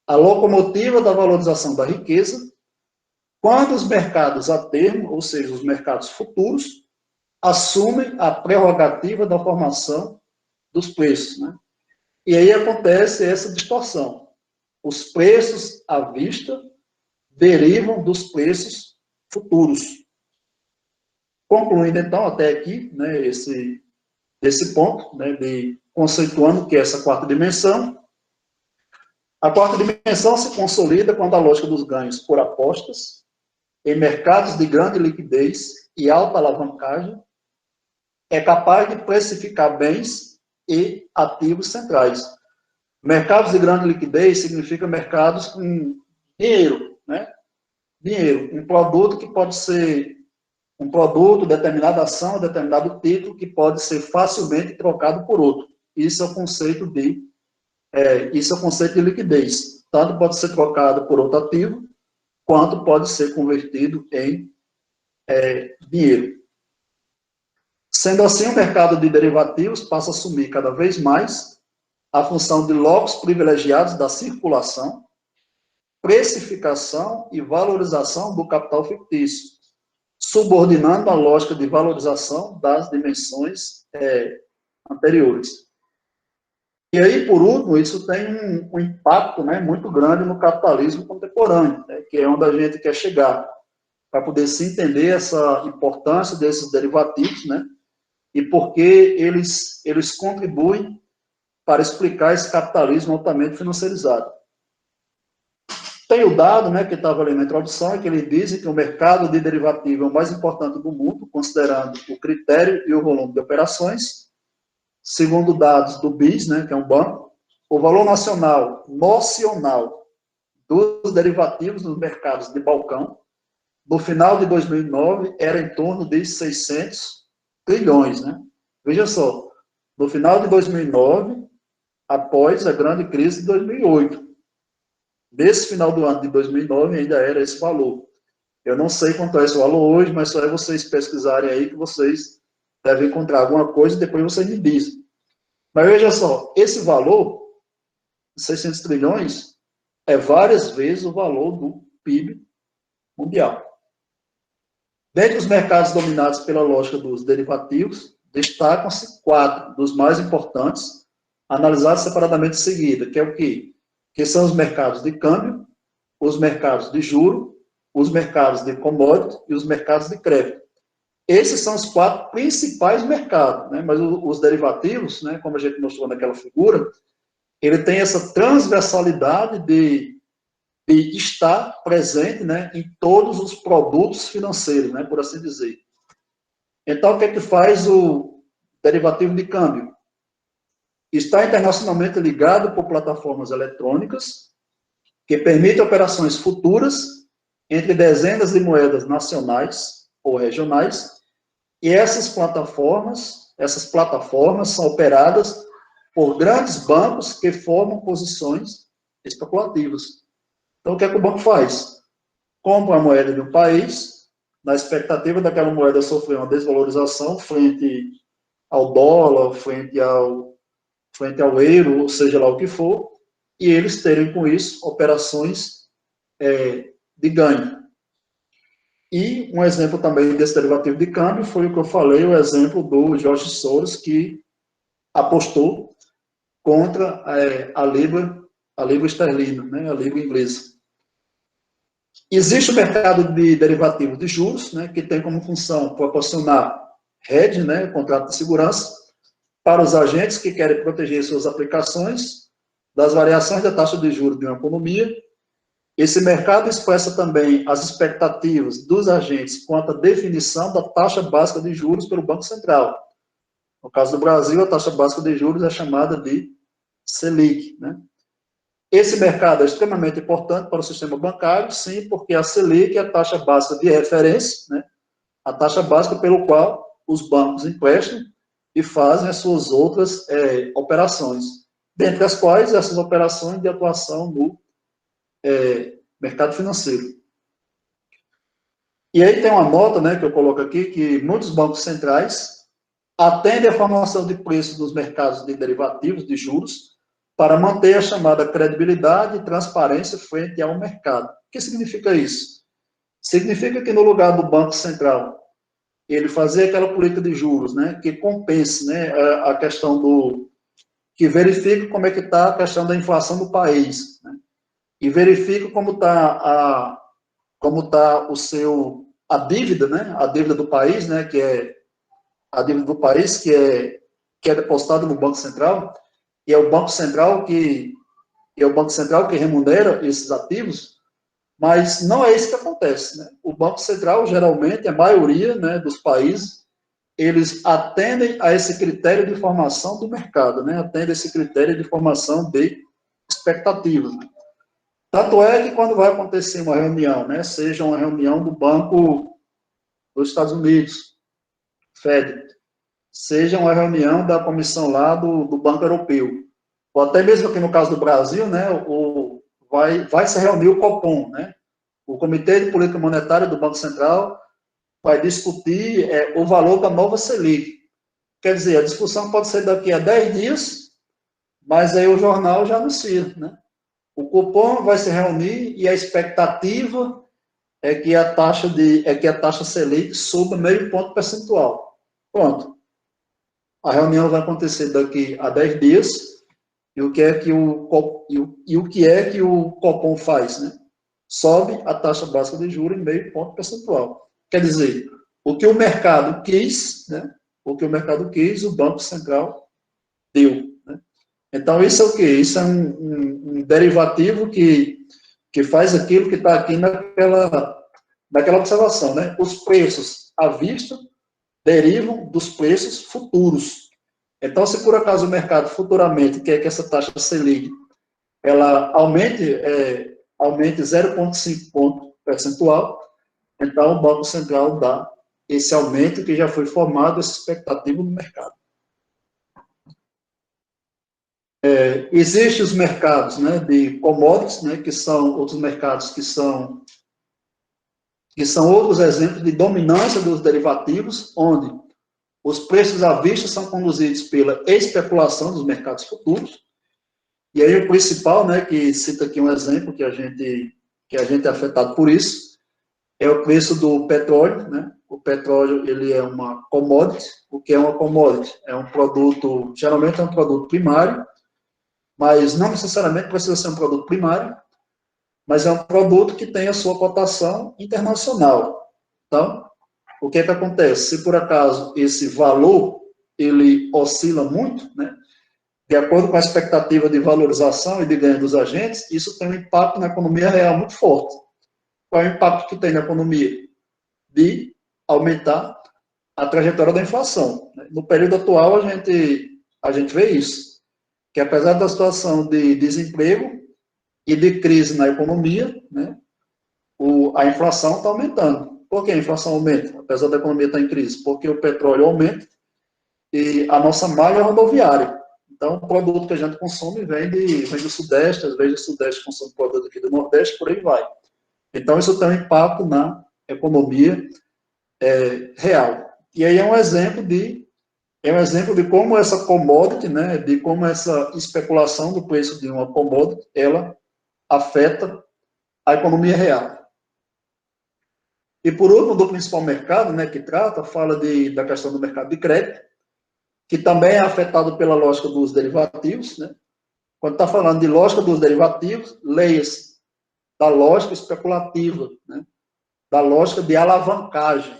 a locomotiva da valorização da riqueza, quando os mercados a termo, ou seja, os mercados futuros, assumem a prerrogativa da formação dos preços, né? E aí acontece essa distorção. Os preços à vista derivam dos preços futuros. Concluindo, então, até aqui, né, esse ponto, né, conceituando que é essa quarta dimensão. A quarta dimensão se consolida quando a lógica dos ganhos por apostas em mercados de grande liquidez e alta alavancagem é capaz de precificar bens e ativos centrais. Mercados de grande liquidez significa mercados com Dinheiro, né? Dinheiro, um produto que pode ser um produto, determinada ação, determinado título que pode ser facilmente trocado por outro. Isso é o conceito de liquidez. Tanto pode ser trocado por outro ativo, quanto pode ser convertido em dinheiro. Sendo assim, o mercado de derivativos passa a assumir cada vez mais a função de locos privilegiados da circulação, precificação e valorização do capital fictício, subordinando a lógica de valorização das dimensões anteriores. E aí, por último, isso tem um impacto, né, muito grande no capitalismo contemporâneo, né, que é onde a gente quer chegar, para poder se entender essa importância desses derivativos, né, e por que eles contribuem para explicar esse capitalismo altamente financiarizado. Tem o dado, né, que estava ali na introdução, que ele diz que o mercado de derivativo é o mais importante do mundo, considerando o critério e o volume de operações. Segundo dados do BIS, né, que é um banco, o valor nocional dos derivativos nos mercados de balcão, no final de 2009, era em torno de 600 trilhões. Né? Veja só, no final de 2009, após a grande crise de 2008. Nesse final do ano de 2009, ainda era esse valor. Eu não sei quanto é esse valor hoje, mas só é vocês pesquisarem aí que vocês devem encontrar alguma coisa e depois vocês me dizem. Mas veja só, esse valor, 600 trilhões, é várias vezes o valor do PIB mundial. Dentre os mercados dominados pela lógica dos derivativos, destacam-se 4 dos mais importantes, analisados separadamente em seguida, que é o quê? Que são os mercados de câmbio, os mercados de juro, os mercados de commodity e os mercados de crédito. Esses são os 4 principais mercados, né? Mas os derivativos, né, como a gente mostrou naquela figura, ele tem essa transversalidade de estar presente, né, em todos os produtos financeiros, né, por assim dizer. Então, o que é que faz o derivativo de câmbio? Está internacionalmente ligado por plataformas eletrônicas que permitem operações futuras entre dezenas de moedas nacionais ou regionais, e essas plataformas são operadas por grandes bancos que formam posições especulativas. Então, o que é que o banco faz? Compra a moeda de um país, na expectativa daquela moeda sofrer uma desvalorização frente ao dólar, frente ao euro, ou seja lá o que for, e eles terem com isso operações de ganho. E um exemplo também desse derivativo de câmbio foi o que eu falei, o exemplo do George Soros, que apostou contra a libra esterlina, né, a libra inglesa. Existe o mercado de derivativos de juros, né, que tem como função proporcionar hedge, né, contrato de segurança, para os agentes que querem proteger suas aplicações das variações da taxa de juros de uma economia. Esse mercado expressa também as expectativas dos agentes quanto à definição da taxa básica de juros pelo Banco Central. No caso do Brasil, a taxa básica de juros é chamada de Selic, né? Esse mercado é extremamente importante para o sistema bancário, sim, porque a Selic é a taxa básica de referência, né? A taxa básica pelo qual os bancos emprestam e fazem as suas outras operações, dentre as quais essas operações de atuação no mercado financeiro. E aí tem uma nota, né, que eu coloco aqui, que muitos bancos centrais atendem à formação de preços dos mercados de derivativos de juros para manter a chamada credibilidade e transparência frente ao mercado. O que significa isso? Significa que no lugar do Banco Central ele fazer aquela política de juros, né, que compense, né, a questão que verifique como é que está a questão da inflação do país, né, e verifique como está a dívida, né, a dívida do país, né, que é a dívida do país que é depositada no Banco Central, e é o Banco Central que remunera esses ativos. Mas não é isso que acontece, né? O Banco Central, geralmente, a maioria, né, dos países, eles atendem a esse critério de formação do mercado, né? Atendem a esse critério de formação de expectativas. Né? Tanto é que quando vai acontecer uma reunião, né, seja uma reunião do Banco dos Estados Unidos, Fed, seja uma reunião da comissão lá do Banco Europeu, ou até mesmo aqui no caso do Brasil, né, vai se reunir o Copom, né, o Comitê de Política Monetária do Banco Central vai discutir o valor da nova Selic. Quer dizer, a discussão pode ser daqui a 10 dias, mas aí o jornal já anuncia, né? O Copom vai se reunir e a expectativa é que a taxa Selic suba meio ponto percentual. Pronto. A reunião vai acontecer daqui a 10 dias, e o que é que o que é que o Copom faz, né? Sobe a taxa básica de juros em meio ponto percentual. Quer dizer, o que o mercado quis, né? O que o mercado quis, o Banco Central deu. Né? Então, isso é o quê? Isso é um derivativo que faz aquilo que está aqui naquela observação, né? Os preços à vista derivam dos preços futuros. Então, se por acaso o mercado futuramente quer que essa taxa Selic ela aumente 0,5 ponto percentual, então o Banco Central dá esse aumento que já foi formado, essa expectativa no mercado. Existem os mercados, né, de commodities, né, que são outros mercados que são outros exemplos de dominância dos derivativos, onde os preços à vista são conduzidos pela especulação dos mercados futuros. E aí o principal, né, que cita aqui um exemplo que a gente é afetado por isso, é o preço do petróleo, né? O petróleo, ele é uma commodity. O que é uma commodity? É um produto, geralmente é um produto primário, mas não necessariamente precisa ser um produto primário, mas é um produto que tem a sua cotação internacional. Então, o que é que acontece? Se por acaso esse valor ele oscila muito, né, de acordo com a expectativa de valorização e de ganho dos agentes, isso tem um impacto na economia real muito forte. Qual é o impacto que tem na economia? De aumentar a trajetória da inflação. No período atual, a gente vê isso, que apesar da situação de desemprego e de crise na economia, né, a inflação está aumentando. Por que a inflação aumenta, apesar da economia estar em crise? Porque o petróleo aumenta e a nossa malha rodoviária. Então, o produto que a gente consome vem do Sudeste, às vezes o Sudeste consome produto aqui do Nordeste, por aí vai. Então, isso tem um impacto na economia real. E aí é um exemplo de como essa commodity, né, de como essa especulação do preço de uma commodity, ela afeta a economia real. E por último, do principal mercado, né, que trata, fala da questão do mercado de crédito, que também é afetado pela lógica dos derivativos, né? Quando está falando de lógica dos derivativos, leia-se da lógica especulativa, né? Da lógica de alavancagem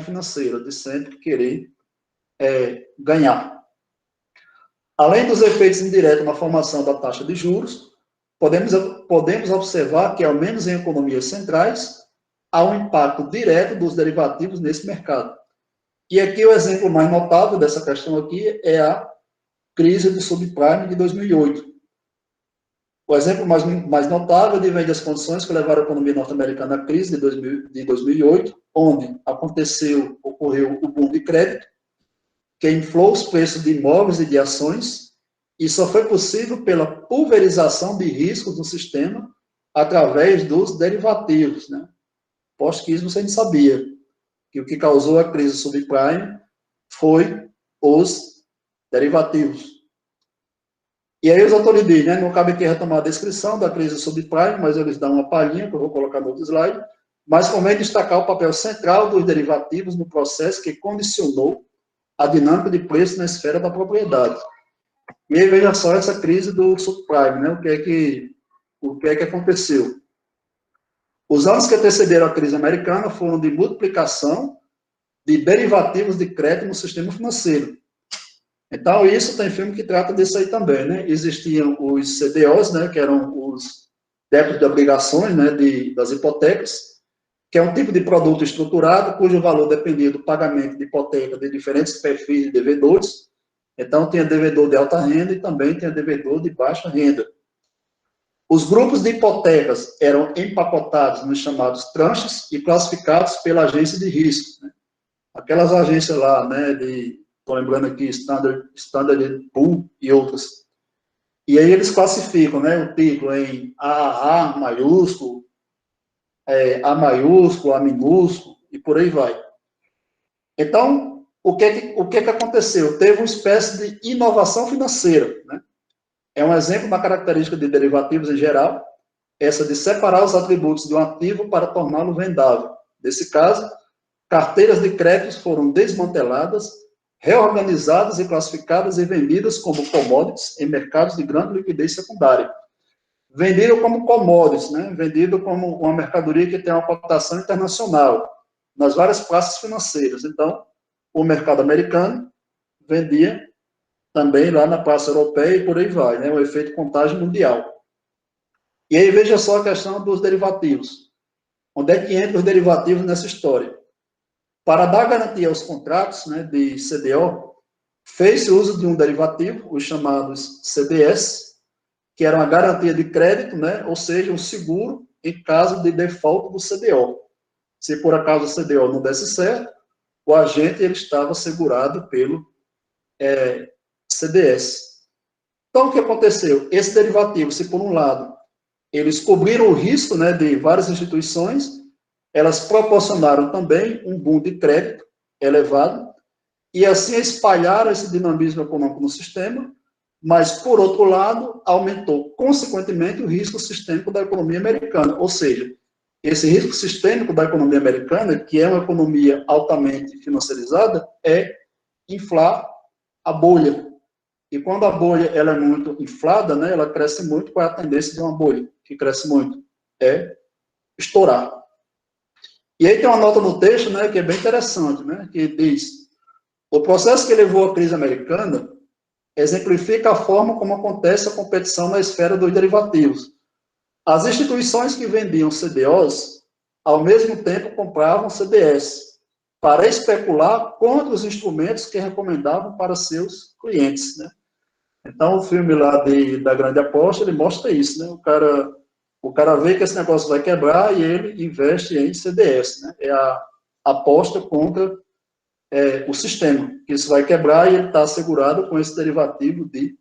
financeira, de sempre querer ganhar. Além dos efeitos indiretos na formação da taxa de juros, podemos observar que, ao menos em economias centrais, há um impacto direto dos derivativos nesse mercado. E aqui o exemplo mais notável dessa questão aqui é a crise do subprime de 2008. O exemplo mais notável vem das condições que levaram a economia norte-americana à crise de 2008, onde ocorreu o boom de crédito, que inflou os preços de imóveis e de ações, e só foi possível pela pulverização de riscos do sistema através dos derivativos. Né? Posto que isso você não sabia, que o que causou a crise subprime foi os derivativos. E aí os autores dizem, né, não cabe aqui retomar a descrição da crise subprime, mas eles dão uma palhinha, que eu vou colocar no outro slide, mas convém destacar o papel central dos derivativos no processo que condicionou a dinâmica de preço na esfera da propriedade. E aí veja só essa crise do subprime, né, o que é que aconteceu? Os anos que antecederam a crise americana foram de multiplicação de derivativos de crédito no sistema financeiro. Então, isso tem filme que trata disso aí também, né? Existiam os CDOs, né, que eram os débitos de obrigações, né, das hipotecas, que é um tipo de produto estruturado cujo valor dependia do pagamento de hipoteca de diferentes perfis de devedores. Então, tinha devedor de alta renda e também tinha devedor de baixa renda. Os grupos de hipotecas eram empacotados nos chamados tranches e classificados pela agência de risco, né? Aquelas agências lá, né, estou lembrando aqui, Standard Poor's e outras. E aí eles classificam, né, o título em A maiúsculo, A maiúsculo, A minúsculo, e por aí vai. Então, o que aconteceu? Teve uma espécie de inovação financeira, né? É um exemplo da característica de derivativos em geral, essa de separar os atributos de um ativo para torná-lo vendável. Nesse caso, carteiras de créditos foram desmanteladas, reorganizadas e classificadas e vendidas como commodities em mercados de grande liquidez secundária. Vendido como commodities, né? Vendido como uma mercadoria que tem uma cotação internacional, nas várias praças financeiras. Então, o mercado americano vendia também lá na praça europeia e por aí vai, né? O efeito contágio mundial. E aí veja só a questão dos derivativos. Onde é que entram os derivativos nessa história? Para dar garantia aos contratos, né, de CDO, fez-se uso de um derivativo, os chamados CDS, que era uma garantia de crédito, né, ou seja, um seguro em caso de default do CDO. Se por acaso o CDO não desse certo, o agente ele estava segurado pelo CDS. Então, o que aconteceu? Esse derivativo, se por um lado eles cobriram o risco, né, de várias instituições, elas proporcionaram também um boom de crédito elevado e assim espalharam esse dinamismo econômico no sistema, mas, por outro lado, aumentou, consequentemente, o risco sistêmico da economia americana. Ou seja, esse risco sistêmico da economia americana, que é uma economia altamente financiarizada, é inflar a bolha. E quando a bolha ela é muito inflada, né, ela cresce muito, qual é a tendência de uma bolha que cresce muito? É estourar. E aí tem uma nota no texto, né, que é bem interessante, né, que diz: o processo que levou à crise americana exemplifica a forma como acontece a competição na esfera dos derivativos. As instituições que vendiam CDOs, ao mesmo tempo compravam CDS, para especular contra os instrumentos que recomendavam para seus clientes, né? Então, o filme lá da Grande Aposta, ele mostra isso, né? O cara vê que esse negócio vai quebrar e ele investe em CDS, né? É a aposta contra o sistema, que isso vai quebrar e ele está assegurado com esse derivativo de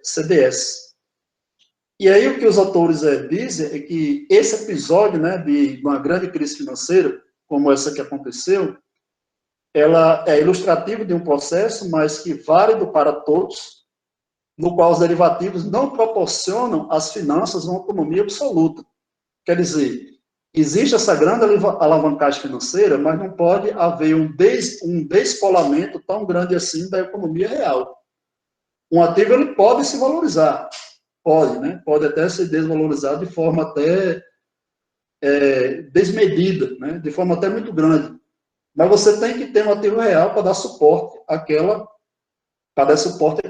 CDS. E aí o que os autores dizem é que esse episódio, né, de uma grande crise financeira, como essa que aconteceu, ela é ilustrativa de um processo, mas que válido para todos, no qual os derivativos não proporcionam às finanças uma autonomia absoluta. Quer dizer, existe essa grande alavancagem financeira, mas não pode haver um descolamento tão grande assim da economia real. Um ativo ele pode se valorizar, pode, né? Pode até ser desvalorizado de forma até desmedida, né? De forma até muito grande. Mas você tem que ter um ativo real para dar suporte àquela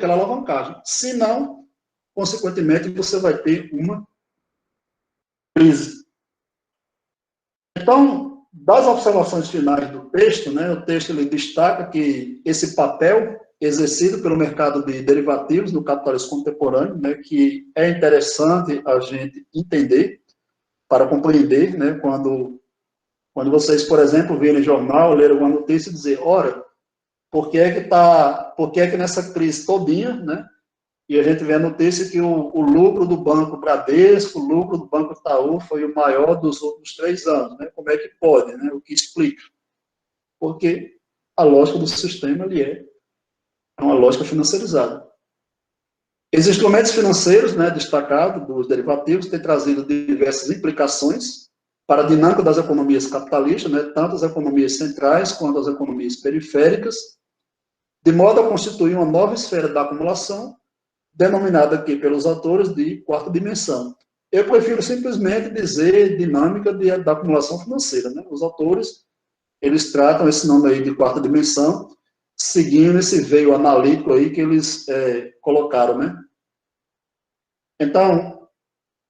alavancagem. Senão, consequentemente, você vai ter uma crise. Então, das observações finais do texto, né, o texto ele destaca que esse papel exercido pelo mercado de derivativos no capitalismo contemporâneo, né, que é interessante a gente entender para compreender, né, quando vocês, por exemplo, virem jornal, lerem uma notícia e dizer, ora, por que é que nessa crise todinha, né, e a gente vê a notícia que o lucro do Banco Bradesco, o lucro do Banco Itaú foi o maior dos últimos 3 anos. Né? Como é que pode? Né? O que explica? Porque a lógica do sistema ali é uma lógica financiarizada. Os instrumentos financeiros, né, destacados dos derivativos, têm trazido diversas implicações para a dinâmica das economias capitalistas, né, tanto as economias centrais quanto as economias periféricas, de modo a constituir uma nova esfera da acumulação, denominada aqui pelos autores de quarta dimensão. Eu prefiro simplesmente dizer dinâmica da acumulação financeira. Né? Os autores, eles tratam esse nome aí de quarta dimensão, seguindo esse veio analítico aí que eles colocaram. Né? Então,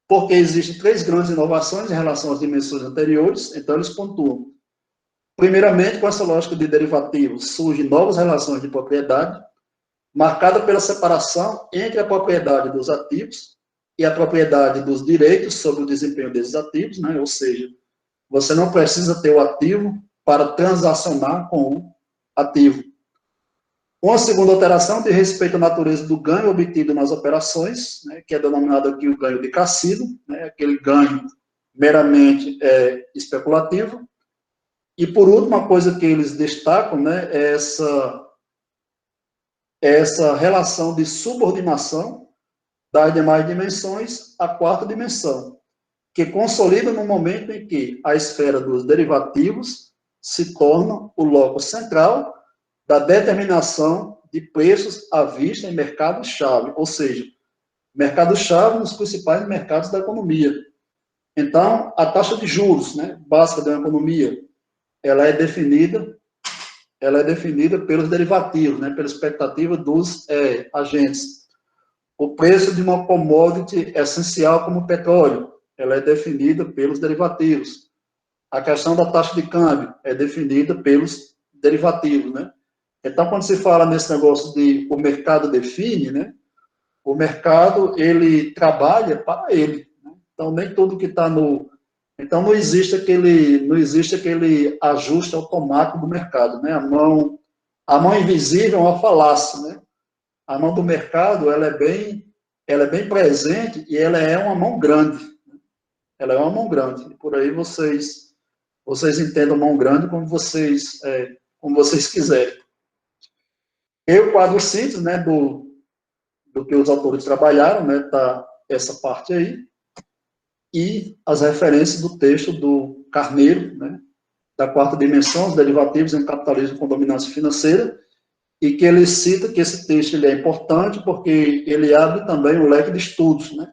porque existem 3 grandes inovações em relação às dimensões anteriores, então eles pontuam. Primeiramente, com essa lógica de derivativos, surgem novas relações de propriedade, marcada pela separação entre a propriedade dos ativos e a propriedade dos direitos sobre o desempenho desses ativos, né? Ou seja, você não precisa ter o ativo para transacionar com o ativo. Uma segunda alteração de respeito à natureza do ganho obtido nas operações, né, que é denominado aqui o ganho de cassino, né, aquele ganho meramente especulativo. E, por último, uma coisa que eles destacam, né, é essa relação de subordinação das demais dimensões à quarta dimensão, que consolida no momento em que a esfera dos derivativos se torna o locus central da determinação de preços à vista em mercado-chave, ou seja, mercado-chave nos principais mercados da economia. Então, a taxa de juros, né, básica da economia, ela é definida pelos derivativos, né, pela expectativa dos agentes. O preço de uma commodity essencial como o petróleo, ela é definida pelos derivativos. A questão da taxa de câmbio é definida pelos derivativos, né? Então, quando se fala nesse negócio de o mercado define, né? O mercado, ele trabalha para ele. Né? Então, nem tudo que está no... Então, não existe aquele ajuste automático do mercado, né? A mão invisível é uma falácia, né? A mão do mercado, ela é bem presente e ela é uma mão grande. Ela é uma mão grande. E por aí vocês entendam mão grande como vocês quiserem. E o quadro síntese, né, do que os autores trabalharam, né, tá essa parte aí, e as referências do texto do Carneiro, né, da quarta dimensão, os derivativos em capitalismo com dominância financeira, e que ele cita que esse texto ele é importante porque ele abre também um leque de estudos, né,